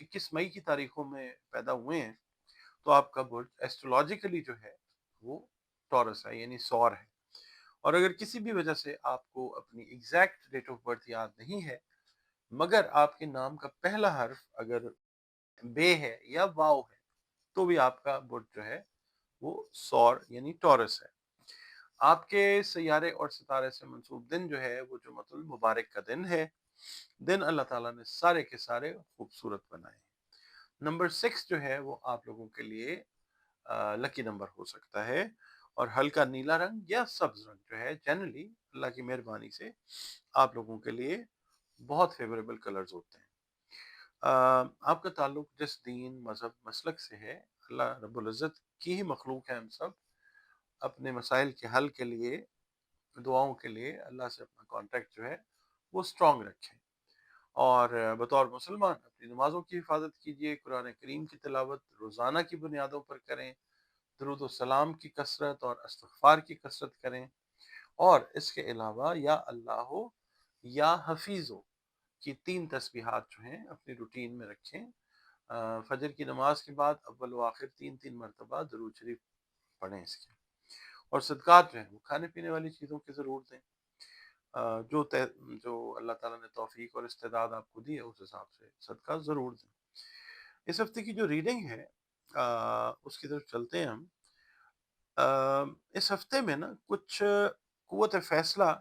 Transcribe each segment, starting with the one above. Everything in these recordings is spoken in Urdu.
21 مئی کی تاریخوں میں پیدا ہوئے ہیں تو آپ کا برج ایسٹرولوجیکلی جو ہے وہ ٹورس ہے، یعنی سور ہے۔ اور اگر کسی بھی وجہ سے آپ کو اپنی ایگزیکٹ ڈیٹ آف برتھ یاد نہیں ہے، مگر آپ کے نام کا پہلا حرف اگر بے ہے یا واؤ ہے، تو بھی آپ کا برج جو ہے وہ سور یعنی ٹورس ہے۔ آپ کے سیارے اور ستارے سے منسوب دن جو ہے وہ جمعۃ المبارک کا دن ہے۔ دن اللہ تعالیٰ نے سارے کے سارے خوبصورت بنائے ہیں۔ نمبر 6 جو ہے وہ آپ لوگوں کے لیے لکی نمبر ہو سکتا ہے، اور ہلکا نیلا رنگ یا سبز رنگ جو ہے جنرلی اللہ کی مہربانی سے آپ لوگوں کے لیے بہت فیوریبل کلرز ہوتے ہیں۔ آپ کا تعلق جس دین، مذہب، مسلک سے ہے، اللہ رب العزت کی ہی مخلوق ہے، ہم سب اپنے مسائل کے حل کے لیے، دعاؤں کے لیے اللہ سے اپنا کانٹیکٹ جو ہے وہ اسٹرانگ رکھیں، اور بطور مسلمان اپنی نمازوں کی حفاظت کیجیے، قرآن کریم کی تلاوت روزانہ کی بنیادوں پر کریں، درود و سلام کی کثرت اور استغفار کی کثرت کریں، اور اس کے علاوہ یا اللہ ہو یا حفیظ ہو کی 3 تسبیحات جو ہیں اپنی روٹین میں رکھیں۔ فجر کی نماز کے بعد اول و آخر 3 مرتبہ درود شریف پڑھیں اس کے، اور صدقات جو ہیں وہ کھانے پینے والی چیزوں کی ضرور دیں۔ جو اللہ تعالیٰ نے توفیق اور استعداد آپ کو دی ہے اس حساب سے صدقہ ضرور دیں۔ اس ہفتے کی جو ریڈنگ ہے اس کی طرف چلتے ہیں ہم۔ اس ہفتے میں نا کچھ قوت فیصلہ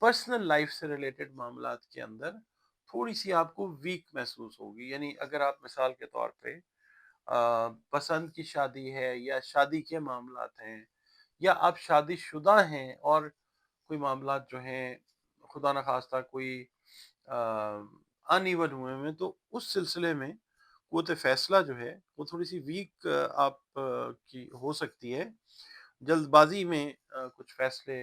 پرسنل لائف سے ریلیٹڈ معاملات کے اندر تھوڑی سی آپ کو ویک محسوس ہوگی، یعنی اگر آپ مثال کے طور پہ پسند کی شادی ہے یا شادی کے معاملات ہیں، یا آپ شادی شدہ ہیں اور کوئی معاملات جو ہیں خدا نخواستہ کوئی ان ایون ہوئے ہیں، تو اس سلسلے میں قوت فیصلہ جو ہے وہ تھوڑی سی ویک آپ کی ہو سکتی ہے۔ جلد بازی میں کچھ فیصلے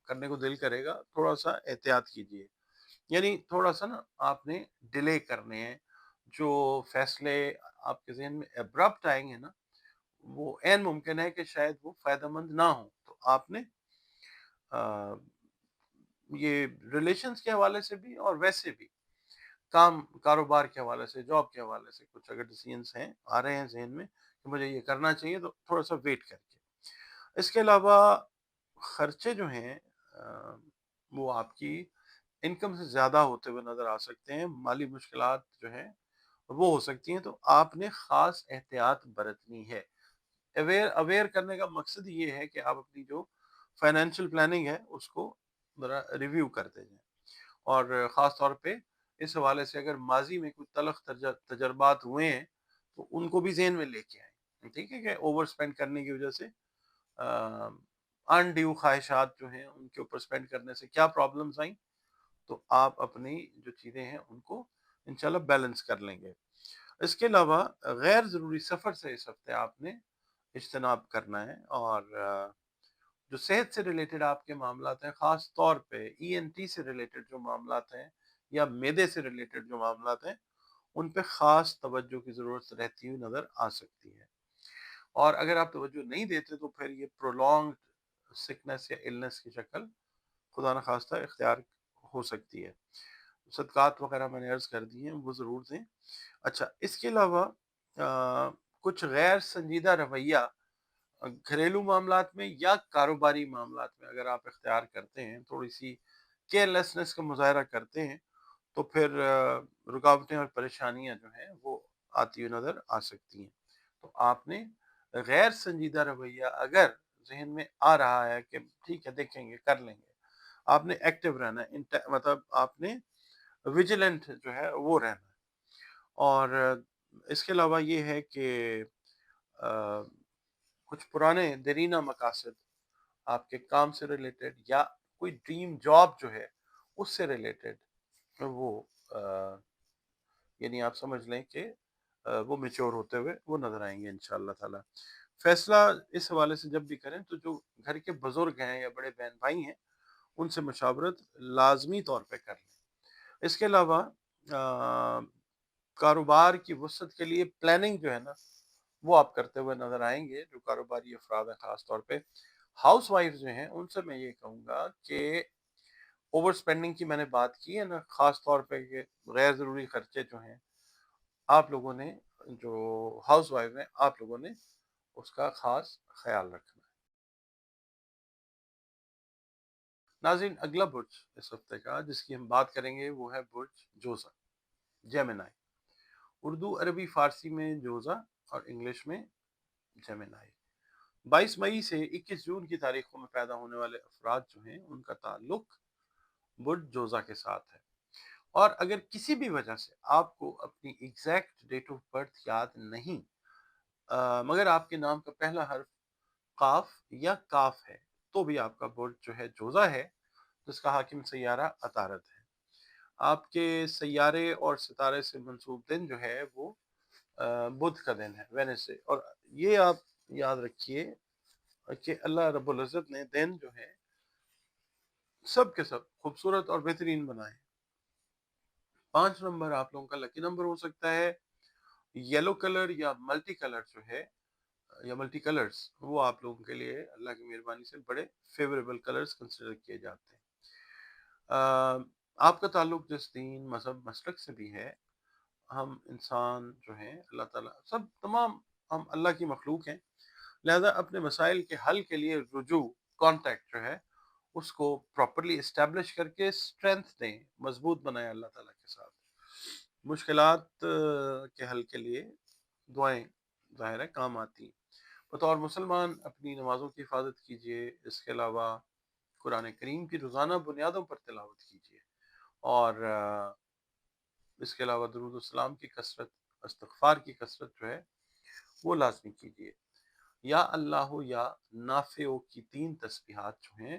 کرنے کو دل کرے گا، تھوڑا سا احتیاط کیجیے، یعنی تھوڑا سا نا آپ نے ڈیلے کرنے ہیں۔ جو فیصلے آپ کے ذہن میں ابرپٹ آئیں گے نا، وہ عین ممکن ہے کہ شاید وہ فائدہ مند نہ ہو، تو آپ نے یہ ریلیشنز کے حوالے سے بھی اور ویسے بھی کاروبار کے حوالے سے، جاب کے حوالے سے کچھ اگر ڈیسیژنز ہیں آ رہے ہیں ذہن میں کہ مجھے یہ کرنا چاہیے، تو تھوڑا سا ویٹ کر کے۔ اس کے علاوہ خرچے جو ہیں وہ آپ کی انکم سے زیادہ ہوتے ہوئے نظر آ سکتے ہیں، مالی مشکلات جو ہیں وہ ہو سکتی ہیں، تو آپ نے خاص احتیاط برتنی ہے۔ اویئر کرنے کا مقصد یہ ہے کہ آپ اپنی جو فائنینشیل پلاننگ ہے اس کو ذرا ریویو کرتے جائیں، اور خاص طور پہ اس حوالے سے اگر ماضی میں کوئی تلخ تجربات ہوئے ہیں تو ان کو بھی ذہن میں لے کے آئیں، ٹھیک ہے، کہ اوور اسپینڈ کرنے کی وجہ سے انڈیو خواہشات جو ہیں ان کے اوپر اسپینڈ کرنے سے کیا پرابلمز آئیں، تو آپ اپنی جو چیزیں ہیں ان کو انشاءاللہ بیلنس کر لیں گے۔ اس کے علاوہ غیر ضروری سفر سے اس ہفتے آپ نے اجتناب کرنا ہے، اور جو صحت سے ریلیٹڈ آپ کے معاملات ہیں، خاص طور پہ ای این ٹی سے ریلیٹڈ جو معاملات ہیں یا معدے سے ریلیٹڈ جو معاملات ہیں، ان پہ خاص توجہ کی ضرورت رہتی ہوئی نظر آ سکتی ہے، اور اگر آپ توجہ نہیں دیتے تو پھر یہ پرولونگڈ سکنس یا النس کی شکل خدا نخواستہ اختیار ہو سکتی ہے۔ صدقات وغیرہ میں نے عرض کر دی ہیں وہ ضرور دیں۔ اچھا، اس کے علاوہ کچھ غیر سنجیدہ رویہ گھریلو معاملات میں یا کاروباری معاملات میں اگر آپ اختیار کرتے ہیں، تھوڑی سی کیئرلیسنس کا مظاہرہ کرتے ہیں، تو پھر رکاوٹیں اور پریشانیاں جو ہیں وہ آتی ہوئی نظر آ سکتی ہیں۔ تو آپ نے غیر سنجیدہ رویہ اگر ذہن میں آ رہا ہے کہ ٹھیک ہے دیکھیں گے کر لیں گے، آپ نے ایکٹیو رہنا ہے، مطلب آپ نے ویجیلنٹ جو ہے وہ رہنا ہے۔ اور اس کے علاوہ یہ ہے کہ کچھ پرانے دیرینہ مقاصد آپ کے کام سے ریلیٹڈ یا کوئی ڈریم جاب جو ہے اس سے ریلیٹڈ وہ یعنی آپ سمجھ لیں کہ وہ میچور ہوتے ہوئے وہ نظر آئیں گے انشاءاللہ تعالی۔ فیصلہ اس حوالے سے جب بھی کریں تو جو گھر کے بزرگ ہیں یا بڑے بہن بھائی ہیں ان سے مشاورت لازمی طور پہ کر لیں۔ اس کے علاوہ کاروبار کی وسعت کے لیے پلاننگ جو ہے نا وہ آپ کرتے ہوئے نظر آئیں گے، جو کاروباری افراد ہیں خاص طور پہ۔ ہاؤس وائف جو ہیں ان سے میں یہ کہوں گا کہ اوور اسپینڈنگ کی میں نے بات کی ہے نا، خاص طور پہ کہ غیر ضروری خرچے جو ہیں آپ لوگوں نے، جو ہاؤس وائف ہیں آپ لوگوں نے اس کا خاص خیال رکھنا ہے۔ ناظرین، اگلا برج اس ہفتے کا جس کی ہم بات کریں گے وہ ہے برج جوزا، جیمنائی، اردو عربی فارسی میں جوزا اور انگلش میں جیمنائی۔ 22 مئی سے 21 جون کی تاریخوں میں پیدا ہونے والے افراد جو ہیں ان کا تعلق برج جوزا کے ساتھ ہے، اور اگر کسی بھی وجہ سے آپ کو اپنی ایگزیکٹ ڈیٹ آف برتھ یاد نہیں، مگر آپ کے نام کا پہلا حرف قاف یا کاف ہے، تو بھی آپ کا برج جو ہے جوزا ہے، جس کا حاکم سیارہ عطارد ہے۔ آپ کے سیارے اور ستارے سے منسوب دن جو ہے وہ بدھ کا دن ہے، وینسڈے، اور یہ آپ یاد رکھیے کہ اللہ رب العزت نے دن جو ہے سب کے سب خوبصورت اور بہترین بنائے۔ 5 نمبر آپ لوگوں کا لکی نمبر ہو سکتا ہے۔ یلو کلر یا ملٹی کلر جو ہے، یا ملٹی کلرز، وہ آپ لوگوں کے لیے اللہ کی مہربانی سے بڑے فیوریبل کلرز کنسیڈر کیے جاتے ہیں۔ آپ کا تعلق جس دین، مذہب، مسلک سے بھی ہے، ہم انسان جو ہیں اللہ تعالیٰ سب تمام ہم اللہ کی مخلوق ہیں، لہذا اپنے مسائل کے حل کے لیے رجوع، کانٹیکٹ جو ہے اس کو پراپرلی اسٹیبلش کر کے اسٹرینتھ دیں، مضبوط بنائیں اللہ تعالیٰ کے ساتھ۔ مشکلات کے حل کے لیے دعائیں ظاہر ہے کام آتی ہیں۔ بطور مسلمان اپنی نمازوں کی حفاظت کیجیے، اس کے علاوہ قرآن کریم کی روزانہ بنیادوں پر تلاوت کیجیے، اور اس کے علاوہ درود السلام کی کثرت، استغفار کی کثرت جو ہے وہ لازمی کیجیے۔ یا اللہ یا نافع کی 3 تسبیحات جو ہیں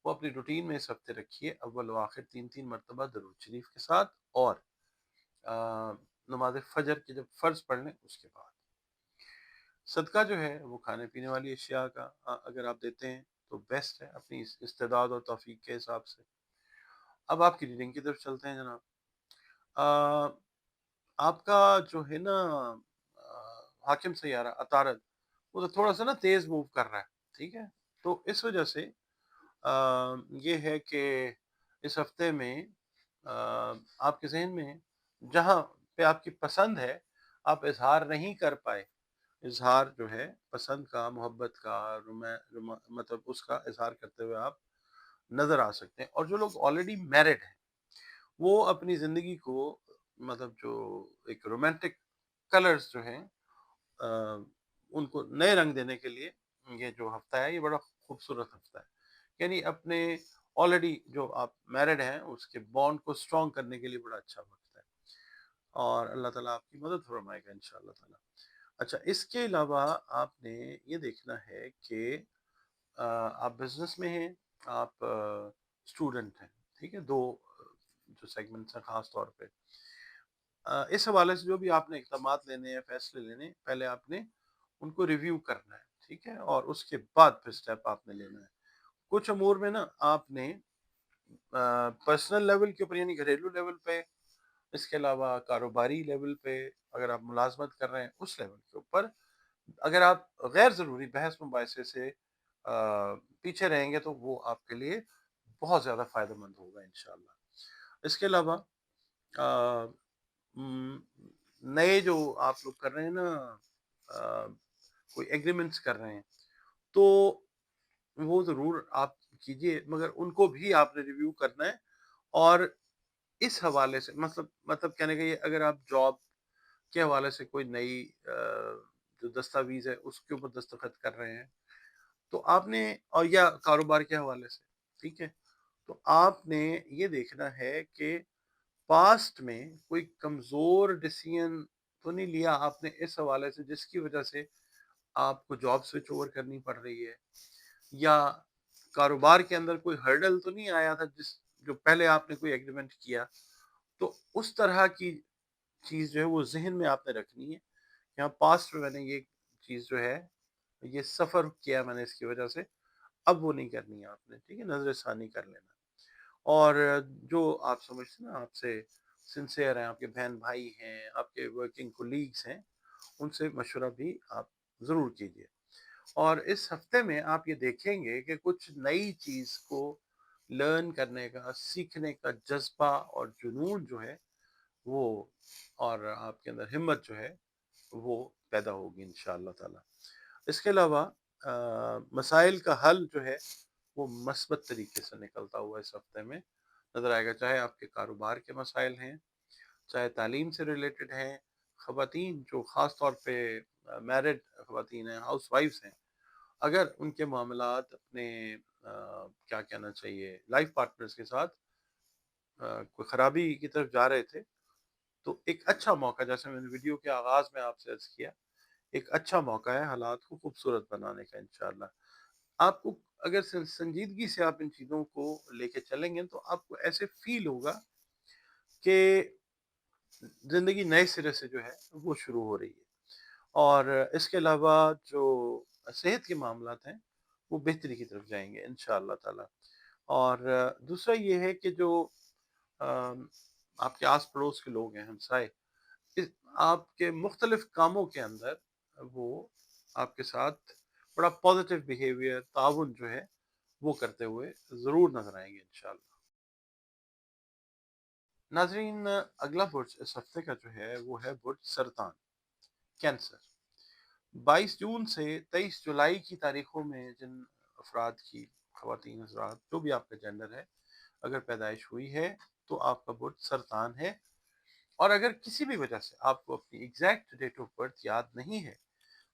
وہ اپنی روٹین میں اس ہفتے رکھیے، اول و آخر 3 مرتبہ درود شریف کے ساتھ، اور نماز فجر کی جب فرض پڑھ لیں اس کے بعد۔ صدقہ جو ہے وہ کھانے پینے والی اشیاء کا اگر آپ دیتے ہیں تو بیسٹ ہے، اپنی استعداد اور توفیق کے حساب سے۔ اب آپ کی ریڈنگ کی طرف چلتے ہیں جناب۔ آپ کا جو ہے نا حاکم سیارہ عطارد، وہ تو تھوڑا سا نا تیز موو کر رہا ہے، ٹھیک ہے، تو اس وجہ سے یہ ہے کہ اس ہفتے میں آپ کے ذہن میں جہاں پہ آپ کی پسند ہے آپ اظہار نہیں کر پائے، اظہار جو ہے پسند کا، محبت کا، مطلب اس کا اظہار کرتے ہوئے آپ نظر آ سکتے ہیں۔ اور جو لوگ آلریڈی میرڈ ہیں وہ اپنی زندگی کو، مطلب جو ایک رومانٹک کلرز جو ہیں ان کو نئے رنگ دینے کے لیے یہ جو ہفتہ ہے یہ بڑا خوبصورت ہفتہ ہے، یعنی اپنے آلریڈی جو آپ میرڈ ہیں اس کے بانڈ کو اسٹرانگ کرنے کے لیے بڑا اچھا وقت ہے، اور اللہ تعالیٰ آپ کی مدد فرمائے گا انشاءاللہ تعالیٰ۔ اچھا، اس کے علاوہ آپ نے یہ دیکھنا ہے کہ آپ بزنس میں ہیں، آپ اسٹوڈنٹ ہیں، ٹھیک ہے، دو جو سیگمنٹس ہیں خاص طور پہ اس حوالے سے جو بھی آپ نے اقدامات لینے ہیں، فیصلے لینے ہیں، پہلے آپ نے ان کو ریویو کرنا ہے، ٹھیک ہے، اور اس کے بعد پھر اسٹیپ آپ نے لینا ہے۔ کچھ امور میں نا آپ نے پرسنل لیول کے اوپر یعنی گھریلو لیول پہ، اس کے علاوہ کاروباری لیول پہ اگر آپ ملازمت کر رہے ہیں اس لیول کے اوپر، اگر آپ غیر ضروری بحث مباحثے سے پیچھے رہیں گے تو وہ آپ کے لیے بہت زیادہ فائدہ مند ہوگا انشاءاللہ۔ اس کے علاوہ نئے جو آپ لوگ کر رہے ہیں نا، کوئی ایگریمنٹس کر رہے ہیں تو وہ ضرور آپ کیجئے، مگر ان کو بھی آپ نے ریویو کرنا ہے، اور اس حوالے سے مطلب کہنے کا یہ، اگر آپ جاب کے حوالے سے کوئی نئی جو دستاویز ہے اس کے اوپر دستخط کر رہے ہیں تو آپ نے، اور یا کاروبار کے حوالے سے، ٹھیک ہے، تو آپ نے یہ دیکھنا ہے کہ پاسٹ میں کوئی کمزور ڈیسیژن تو نہیں لیا آپ نے اس حوالے سے جس کی وجہ سے آپ کو جاب سوئچ اوور کرنی پڑ رہی ہے، یا کاروبار کے اندر کوئی ہرڈل تو نہیں آیا تھا جو پہلے آپ نے کوئی ایگریمنٹ کیا، تو اس طرح کی چیز جو ہے وہ ذہن میں آپ نے رکھنی ہے۔ یہاں پاسٹ میں نے یہ چیز جو ہے یہ سفر کیا میں نے اس کی وجہ سے، اب وہ نہیں کرنی ہے آپ نے، ٹھیک ہے، نظر ثانی کر لینا۔ اور جو آپ سمجھتے ہیں نا آپ سے سنسیئر ہیں، آپ کے بہن بھائی ہیں، آپ کے ورکنگ کولیگز ہیں، ان سے مشورہ بھی آپ ضرور کیجیے۔ اور اس ہفتے میں آپ یہ دیکھیں گے کہ کچھ نئی چیز کو لرن کرنے کا، سیکھنے کا جذبہ اور جنون جو ہے وہ، اور آپ کے اندر ہمت جو ہے وہ پیدا ہوگی انشاءاللہ تعالی۔ اس کے علاوہ مسائل کا حل جو ہے وہ مثبت طریقے سے نکلتا ہوا اس ہفتے میں نظر آئے گا، چاہے آپ کے کاروبار کے مسائل ہیں، چاہے تعلیم سے ریلیٹڈ ہیں، خواتین جو خاص طور پہ میرڈ خواتین ہیں، ہاؤس وائفز ہیں، اگر ان کے معاملات اپنے کیا کہنا چاہیے لائف پارٹنرز کے ساتھ کوئی خرابی کی طرف جا رہے تھے، تو ایک اچھا موقع، جیسے میں نے ویڈیو کے آغاز میں آپ سے عرض کیا، ایک اچھا موقع ہے حالات کو خوبصورت بنانے کا انشاءاللہ۔ آپ کو اگر سنجیدگی سے آپ ان چیزوں کو لے کے چلیں گے تو آپ کو ایسے فیل ہوگا کہ زندگی نئے سرے سے جو ہے وہ شروع ہو رہی ہے۔ اور اس کے علاوہ جو صحت کے معاملات ہیں وہ بہتری کی طرف جائیں گے انشاءاللہ تعالی۔ اور دوسرا یہ ہے کہ جو آپ کے آس پڑوس کے لوگ ہیں، ہمسائے، آپ کے مختلف کاموں کے اندر وہ آپ کے ساتھ بڑا پازیٹیو بیہیویئر، تعاون جو ہے وہ کرتے ہوئے ضرور نظر آئیں گے انشاءاللہ۔ ناظرین، اگلا برج اس ہفتے کا جو ہے وہ ہے برج سرطان، کینسر۔ 22 جون سے 23 جولائی کی تاریخوں میں جن افراد کی، خواتین حضرات، جو بھی آپ کا جینڈر ہے، اگر پیدائش ہوئی ہے تو آپ کا برج سرطان ہے۔ اور اگر کسی بھی وجہ سے آپ کو اپنی ایگزیکٹ ڈیٹ آف برتھ یاد نہیں ہے،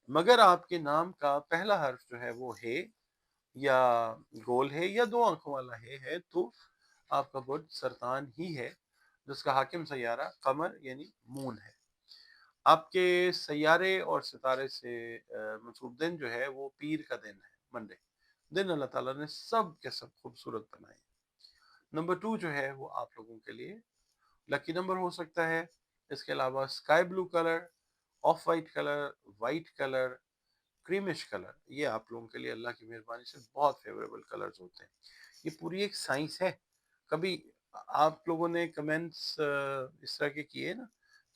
مگر آپ کے نام کا پہلا حرف جو ہے وہ ہے یا گول ہے یا 2 آنکھوں والا ہے تو آپ کا برج سرطان ہی ہے، جس کا حاکم سیارہ قمر یعنی مون ہے۔ آپ کے سیارے اور ستارے سے منسوب دن جو ہے وہ پیر کا دن ہے، منڈے دن اللہ تعالیٰ نے سب کے سب خوبصورت بنائے۔ نمبر 2 جو ہے وہ آپ لوگوں کے لیے لکی نمبر ہو سکتا ہے۔ اس کے علاوہ sky blue colour, off white colour, white colour, creamish colour, یہ آپ لوگوں کے لیے اللہ کی مہربانی سے بہت فیوریبل کلرز ہوتے ہیں۔ یہ پوری ایک سائنس ہے۔ کبھی آپ لوگوں نے کمنٹس اس طرح کے کیے نا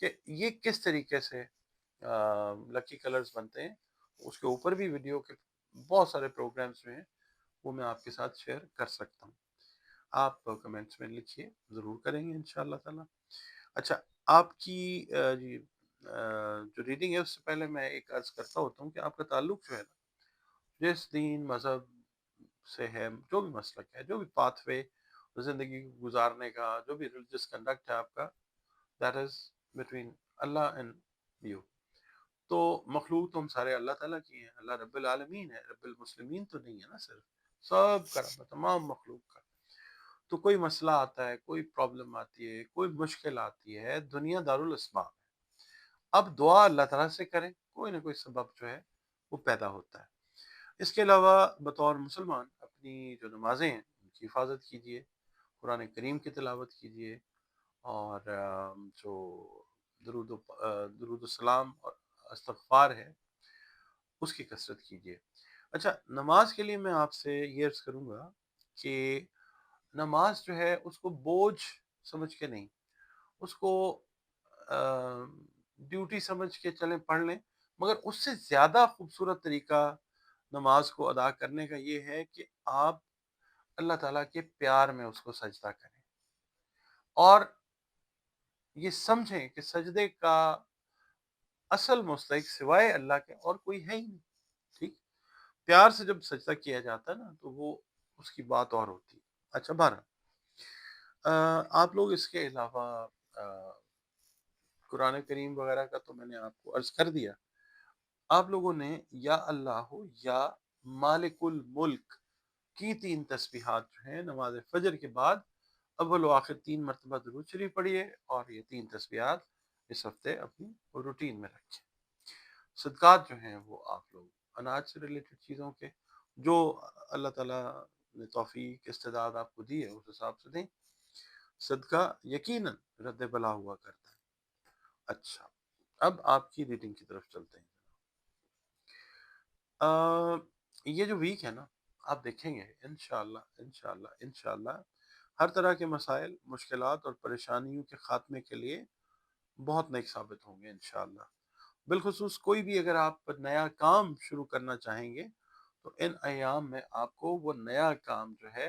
کہ یہ کس طریقے سے لکی کلرز بنتے ہیں، اس کے اوپر بھی ویڈیو کے بہت سارے پروگرامز جو ہیں وہ میں آپ کے ساتھ شیئر کر سکتا ہوں، آپ کمنٹس میں لکھیے، ضرور کریں گے انشاءاللہ تعالی۔ اچھا، آپ کی جی جو ریڈنگ ہے اس سے پہلے میں ایک عرض کرتا ہوتا ہوں کہ آپ کا تعلق جو ہے نا، جس دین مذہب سے ہے، جو بھی مسلک ہے، جو بھی پاتھ وے زندگی گزارنے کا، جو بھی ریلیجس کنڈکٹ ہے آپ کا، that is between Allah and you. تو مخلوق تو ہم سارے اللہ تعالیٰ کی ہیں، اللہ رب العالمین ہے، رب المسلمین تو نہیں ہے نا، صرف سب کا رب، تمام مخلوق کا۔ تو کوئی مسئلہ آتا ہے، کوئی پرابلم آتی ہے، کوئی مشکل آتی ہے، دنیا دارالاسباب ہے، اب دعا اللہ تعالیٰ سے کریں، کوئی نہ کوئی سبب جو ہے وہ پیدا ہوتا ہے۔ اس کے علاوہ بطور مسلمان اپنی جو نمازیں ہیں ان کی حفاظت کیجیے، قرآن کریم کی تلاوت کیجیے، اور جو درود السلام اور استغفار ہے اس کی کثرت کیجیے۔ اچھا، نماز کے لیے میں آپ سے یہ عرض کروں گا کہ نماز جو ہے اس کو بوجھ سمجھ کے نہیں، اس کو ڈیوٹی سمجھ کے چلیں، پڑھ لیں، مگر اس سے زیادہ خوبصورت طریقہ نماز کو ادا کرنے کا یہ ہے کہ آپ اللہ تعالیٰ کے پیار میں اس کو سجدہ کریں، اور یہ سمجھیں کہ سجدے کا اصل مستحق سوائے اللہ کے اور کوئی ہے ہی نہیں۔ ٹھیک، پیار سے جب سجدہ کیا جاتا ہے نا تو وہ اس کی بات اور ہوتی ہے۔ اچھا، آپ لوگ اس کے علاوہ قرآن کریم وغیرہ کا تو میں نے آپ کو عرض کر دیا، آپ لوگوں نے یا اللہ یا مالک الملک کی 3 تسبیحات جو ہیں نماز فجر کے بعد اول و آخر 3 مرتبہ درود شریف پڑھیے، اور یہ 3 تسبیحات اس ہفتے اپنی روٹین میں رکھیں۔ صدقات جو ہیں وہ آپ لوگ اناج سے ریلیٹڈ چیزوں کے، جو اللہ تعالیٰ نے توفیق استعداد آپ کو دی ہے اس حساب سے دیں، صدقہ یقیناً رد بلا ہوا کرتا ہے۔ اچھا، اب آپ کی ریڈنگ کی طرف چلتے ہیں۔ یہ جو ویک ہے نا، آپ دیکھیں گے انشاءاللہ انشاءاللہ انشاءاللہ ہر طرح کے مسائل، مشکلات اور پریشانیوں کے خاتمے کے لیے بہت نیک ثابت ہوں گے انشاءاللہ۔ بالخصوص کوئی بھی اگر آپ نیا کام شروع کرنا چاہیں گے تو ان ایام میں آپ کو وہ نیا کام جو ہے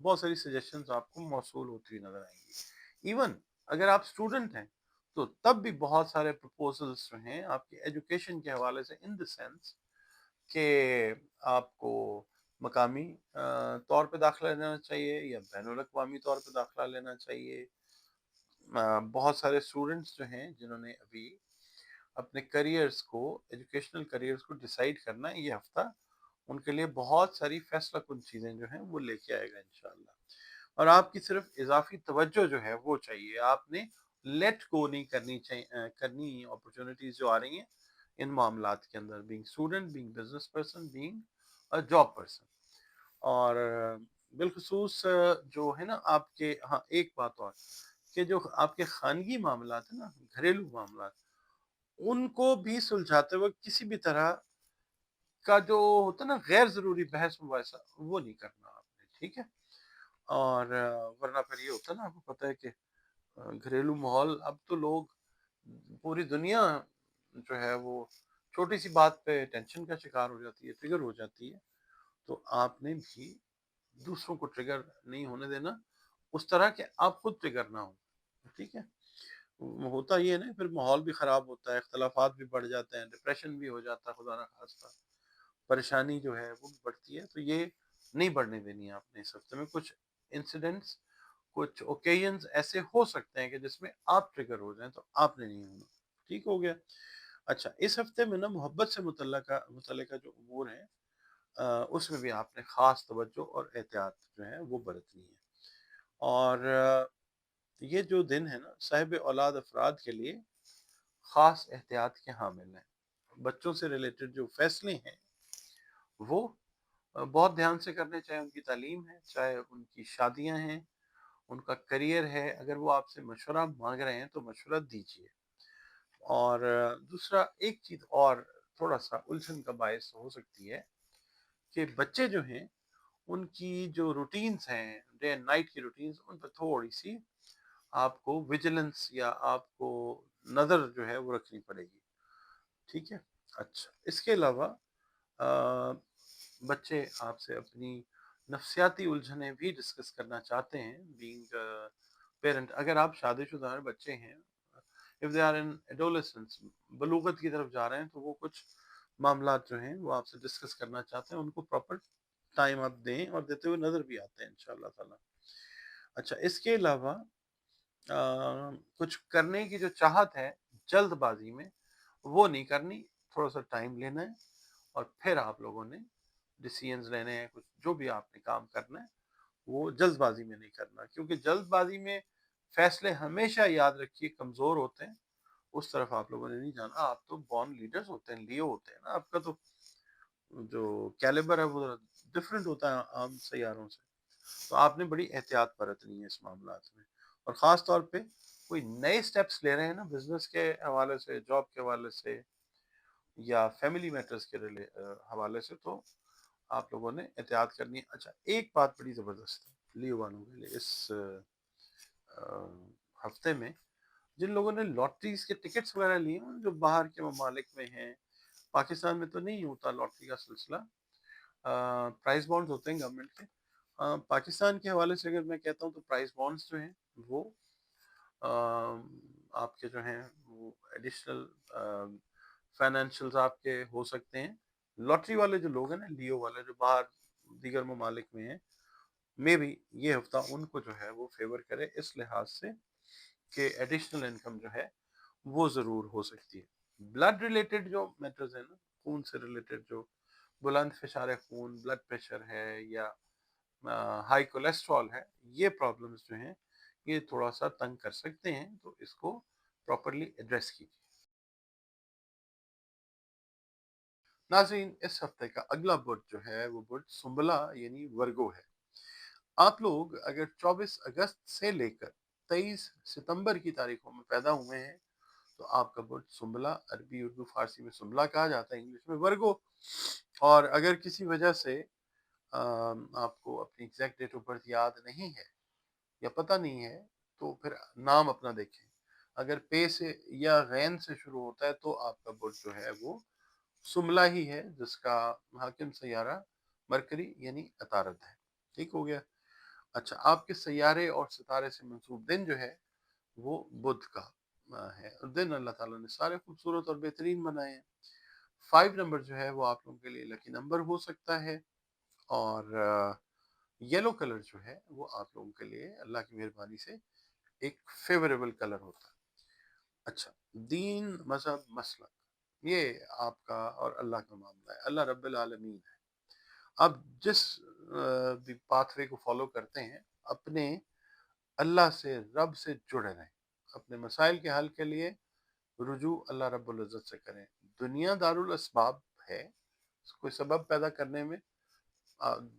بہت ساری سجیشنز آپ کو موصول ہوتی ہوئی نظر آئیں گی. ایون اگر آپ اسٹوڈنٹ ہیں تو تب بھی بہت سارے پرپوزلس جو ہیں آپ کی ایجوکیشن کے حوالے سے، ان دا سینس کہ آپ کو مقامی طور پہ داخلہ لینا چاہیے یا بین الاقوامی طور پہ داخلہ لینا چاہیے. بہت سارے اسٹوڈنٹس جو ہیں جنہوں نے ابھی اپنے کریئرز کو، ایجوکیشنل کریئرز کو ڈیسائیڈ کرنا ہے، یہ ہفتہ ان کے لیے بہت ساری فیصلہ کن چیزیں جو ہیں وہ لے کے آئے گا انشاءاللہ. اور آپ کی صرف اضافی توجہ جو ہے وہ چاہیے. آپ نے لیٹ گو نہیں کرنی چاہیے، کرنی اپرچونٹیز جو آ رہی ہیں ان معاملات کے اندر، being student, being business person, being job person. اور بالخصوص جو ہے نا آپ کے، ہاں ایک بات اور، کہ جو آپ کے خانگی معاملات ہیں نا، گھریلو معاملات، ان کو بھی سلجھاتے وقت کسی بھی طرح کا جو ہوتا ہے نا غیر ضروری بحث مباحثہ وہ نہیں کرنا آپ نے، ٹھیک ہے. اور ورنہ پھر یہ ہوتا ہے نا، آپ کو پتہ ہے کہ گھریلو ماحول، اب تو لوگ، پوری دنیا جو ہے وہ چھوٹی سی بات پہ ٹینشن کا شکار ہو جاتی ہے، ٹریگر ہو جاتی ہے. تو آپ نے بھی دوسروں کو ٹریگر نہیں ہونے دینا اس طرح کہ آپ خود ٹریگر نہ ہو، ٹھیک ہے. ہوتا یہ ہے نا، پھر ماحول بھی خراب ہوتا ہے، اختلافات بھی بڑھ جاتے ہیں، ڈپریشن بھی ہو جاتا ہے، خدا نہ خواستہ پریشانی جو ہے وہ بھی بڑھتی ہے. تو یہ نہیں بڑھنے دینی ہے آپ نے. اس ہفتے میں کچھ انسیڈنٹس، کچھ اوکیزنز ایسے ہو سکتے ہیں کہ جس میں آپ ٹریگر ہو جائیں، تو آپ نے نہیں ہونا. ٹھیک ہو گیا. اچھا، اس ہفتے میں نا محبت سے متعلقہ جو امور ہیں اس میں بھی آپ نے خاص توجہ اور احتیاط جو ہے وہ برتنی ہے. اور یہ جو دن ہے نا صاحب اولاد افراد کے لیے خاص احتیاط کے حامل ہیں. بچوں سے ریلیٹڈ جو فیصلے ہیں وہ بہت دھیان سے کرنے، چاہے ان کی تعلیم ہے، چاہے ان کی شادیاں ہیں، ان کا کریئر ہے. اگر وہ آپ سے مشورہ مانگ رہے ہیں تو مشورہ دیجیے. اور دوسرا ایک چیز اور تھوڑا سا الجھن کا باعث ہو سکتی ہے کہ بچے جو ہیں ان کی جو روٹینز ہیں، ڈے اینڈ نائٹ کی روٹینز، ان پہ تھوڑی سی آپ کو ویجیلنس یا آپ کو نظر جو ہے وہ رکھنی پڑے گی. ٹھیک ہے. اچھا، اس کے علاوہ بچے آپ سے اپنی نفسیاتی الجھنیں بھی ڈسکس کرنا چاہتے ہیں. بینگ پیرنٹ، اگر آپ شادی شدہ بچے ہیں، if they are in adolescence، بلوغت کی طرف جا رہے ہیں، تو وہ کچھ معاملات جو ہیں وہ آپ سے ڈسکس کرنا چاہتے ہیں. ان کو پراپر ٹائم آپ دیں، اور دیتے ہوئے نظر بھی آتے ہیں انشاءاللہ تعالی. اچھا، اس کے علاوہ کچھ کرنے کی جو چاہت ہے جلد بازی میں وہ نہیں کرنی. تھوڑا سا ٹائم لینا ہے اور پھر آپ لوگوں نے ڈیسیژنز لینے ہیں. کچھ جو بھی آپ نے کام کرنا ہے وہ جلد بازی میں نہیں کرنا، کیونکہ جلد بازی میں فیصلے ہمیشہ یاد رکھیے کمزور ہوتے ہیں. اس طرف آپ لوگوں نے نہیں جانا. آپ تو بورن لیڈرز ہوتے ہیں، لیو ہوتے ہیں نا. آپ کا تو جو کیلیبر ہے وہ ڈفرینٹ ہوتا ہے عام سیاروں سے. تو آپ نے بڑی احتیاط برتنی ہے اس معاملات میں. اور خاص طور پہ کوئی نئے سٹیپس لے رہے ہیں نا، بزنس کے حوالے سے، جاب کے حوالے سے، یا فیملی میٹرز کے حوالے سے، تو آپ لوگوں نے احتیاط کرنی ہے. اچھا، ایک بات بڑی زبردست ہے لیو والوں کے لیے اس ہفتے میں. جن لوگوں نے لاٹریز کے ٹکٹس وغیرہ لیے ہیں، جو باہر کے ممالک میں ہیں، پاکستان میں تو نہیں ہوتا لاٹری کا سلسلہ، پرائز بانڈز ہوتے ہیں گورنمنٹ کے. پاکستان کے حوالے سے اگر میں کہتا ہوں تو پرائز بانڈز جو ہیں وہ آپ کے جو ہیں وہ ایڈیشنل فائنینشلز آپ کے ہو سکتے ہیں. لاٹری والے جو لوگ ہیں نا، لیو والے جو باہر دیگر ممالک میں ہیں، میں بھی یہ ہفتہ ان کو جو ہے وہ فیور کرے اس لحاظ سے کہ ایڈیشنل انکم جو ہے وہ ضرور ہو سکتی ہے. بلڈ ریلیٹڈ جو میٹرز ہیں نا، خون سے ریلیٹڈ، جو بلند فشار خون، بلڈ پریشر ہے یا ہائی کولیسٹرول ہے، یہ پرابلمز جو ہیں یہ تھوڑا سا تنگ کر سکتے ہیں. تو اس کو پراپرلی ایڈریس کیجیے. ناظرین، اس ہفتے کا اگلا برج جو ہے وہ برج سنبلا یعنی ورگو ہے. آپ لوگ اگر 24 اگست سے لے کر 23 ستمبر کی تاریخوں میں پیدا ہوئے ہیں تو آپ کا برج سنبلا، عربی اردو فارسی میں سنبلا کہا جاتا ہے، انگلش میں ورگو. اور اگر کسی وجہ سے آپ کو اپنی ایگزیکٹ ڈیٹ آف برتھ یاد نہیں ہے یا پتہ نہیں ہے تو پھر نام اپنا دیکھیں. اگر پے سے یا غین سے شروع ہوتا ہے تو آپ کا برج جو ہے وہ سنبلا ہی ہے، جس کا حاکم سیارہ مرکری یعنی عطارد ہے. ٹھیک ہو گیا. اچھا، آپ کے سیارے اور ستارے سے منسوب دن جو ہے وہ بدھ کا ہے، دن اللہ تعالیٰ نے سارے خوبصورت اور بہترین بنائے ہیں۔ 5 نمبر جو ہے وہ آپ لوگوں کے لیے لکی نمبر ہو سکتا ہے، اور یلو کلر جو ہے وہ آپ لوگوں کے لیے اللہ کی مہربانی سے ایک فیوریبل کلر ہوتا ہے۔ اچھا، دین، مذہب، مسلک، یہ آپ کا اور اللہ کا معاملہ ہے، اللہ رب العالمین ہے۔ آپ جس بھی پاتھ وے کو فالو کرتے ہیں، اپنے اللہ سے، رب سے جڑے رہیں، اپنے مسائل کے حل کے لیے رجوع اللہ رب العزت سے کریں۔ دنیا دارالاسباب ہے، کوئی سبب پیدا کرنے میں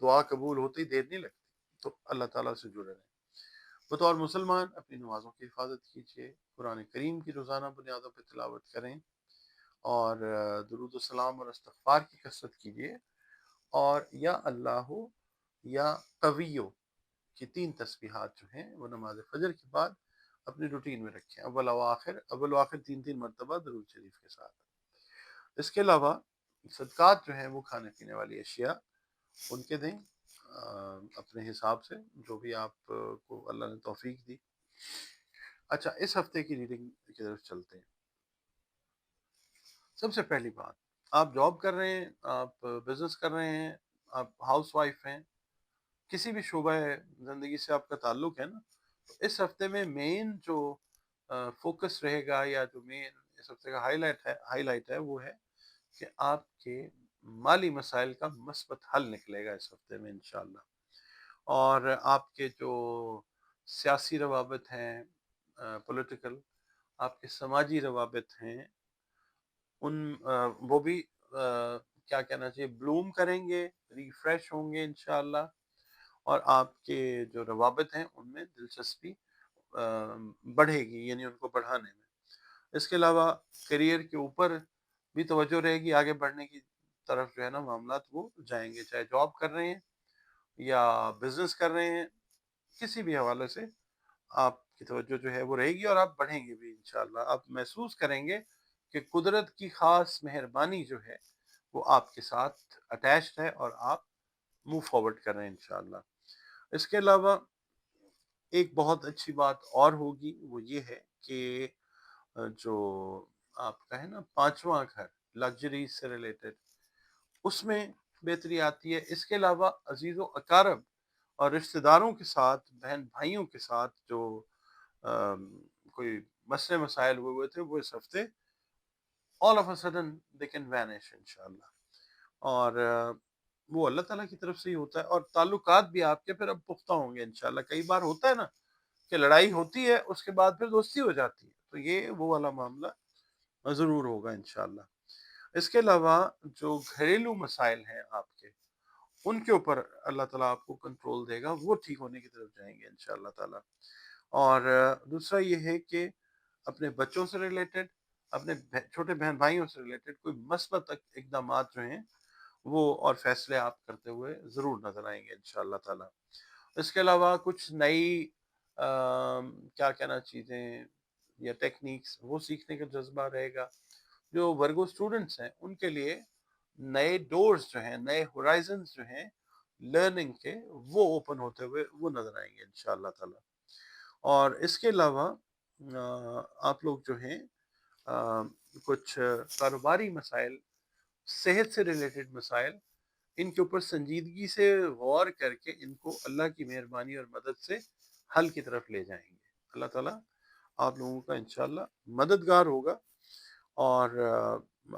دعا قبول ہوتی دیر نہیں لگتی، تو اللہ تعالیٰ سے جڑے رہیں۔ بطور مسلمان اپنی نمازوں کی حفاظت کیجیے، قرآن کریم کی روزانہ بنیادوں پہ تلاوت کریں، اور درود السلام اور استغفار کی کثرت کیجیے، اور یا اللہ یا قویو کی 3 تسبیحات جو ہیں وہ نماز فجر کے بعد اپنی روٹین میں رکھیں، اول و آخر 3 مرتبہ درود شریف کے ساتھ۔ اس کے علاوہ صدقات جو ہیں وہ کھانے پینے والی اشیاء ان کے دیں اپنے حساب سے، جو بھی آپ کو اللہ نے توفیق دی۔ اچھا، اس ہفتے کی ریڈنگ کی طرف چلتے ہیں۔ سب سے پہلی بات، آپ جاب کر رہے ہیں، آپ بزنس کر رہے ہیں، آپ ہاؤس وائف ہیں، کسی بھی شعبہ زندگی سے آپ کا تعلق ہے نا، تو اس ہفتے میں مین جو فوکس رہے گا، یا جو مین اس ہفتے کا ہائی لائٹ ہے وہ ہے کہ آپ کے مالی مسائل کا مثبت حل نکلے گا اس ہفتے میں انشاءاللہ، اور آپ کے جو سیاسی روابط ہیں، پولیٹیکل، آپ کے سماجی روابط ہیں، ان وہ بھی کیا کہنا چاہیے، بلوم کریں گے، ریفریش ہوں گے انشاءاللہ، اور آپ کے جو روابط ہیں ان میں دلچسپی بڑھے گی، یعنی ان کو بڑھانے میں۔ اس کے علاوہ کریئر کے اوپر بھی توجہ رہے گی، آگے بڑھنے کی طرف جو ہے نا معاملات وہ جائیں گے، چاہے جاب کر رہے ہیں یا بزنس کر رہے ہیں، کسی بھی حوالے سے آپ کی توجہ جو ہے وہ رہے گی، اور آپ بڑھیں گے بھی انشاءاللہ۔ آپ محسوس کریں گے کہ قدرت کی خاص مہربانی جو ہے وہ آپ کے ساتھ اٹیچڈ ہے، اور آپ موو فارورڈ کر رہے ہیں انشاءاللہ۔ اس کے علاوہ ایک بہت اچھی بات اور ہوگی، وہ یہ ہے کہ جو آپ کا ہے نا 5واں گھر، لگژری سے ریلیٹڈ، اس میں بہتری آتی ہے۔ اس کے علاوہ عزیز و اقارب اور رشتہ داروں کے ساتھ، بہن بھائیوں کے ساتھ جو کوئی مسئلے مسائل ہوئے تھے، وہ اس ہفتے all of a sudden they can vanish انشاءاللہ، اور وہ اللہ تعالیٰ کی طرف سے ہی ہوتا ہے، اور تعلقات بھی آپ کے پھر اب پختہ ہوں گے انشاءاللہ۔ کئی بار ہوتا ہے نا کہ لڑائی ہوتی ہے، اس کے بعد پھر دوستی ہو جاتی ہے، تو یہ وہ والا معاملہ ضرور ہوگا انشاءاللہ۔ اس کے علاوہ جو گھریلو مسائل ہیں آپ کے، ان کے اوپر اللہ تعالیٰ آپ کو کنٹرول دے گا، وہ ٹھیک ہونے کی طرف جائیں گے انشاءاللہ تعالیٰ۔ اور دوسرا یہ ہے کہ اپنے بچوں سے ریلیٹڈ، اپنے چھوٹے بہن بھائیوں سے ریلیٹڈ کوئی مثبت اقدامات جو ہیں وہ اور فیصلے آپ کرتے ہوئے ضرور نظر آئیں گے انشاءاللہ تعالیٰ۔ اس کے علاوہ کچھ نئی کیا کہنا چیزیں یا ٹیکنیکس وہ سیکھنے کا جذبہ رہے گا۔ جو ورگو اسٹوڈنٹس ہیں ان کے لیے نئے ڈورز جو ہیں، نئے ہورائزنز جو ہیں لرننگ کے، وہ اوپن ہوتے ہوئے وہ نظر آئیں گے انشاءاللہ تعالیٰ۔ اور اس کے علاوہ آپ لوگ جو ہیں کچھ کاروباری مسائل، صحت سے ریلیٹڈ مسائل، ان کے اوپر سنجیدگی سے غور کر کے ان کو اللہ کی مہربانی اور مدد سے حل کی طرف لے جائیں گے۔ اللہ تعالیٰ آپ لوگوں کا انشاءاللہ مددگار ہوگا، اور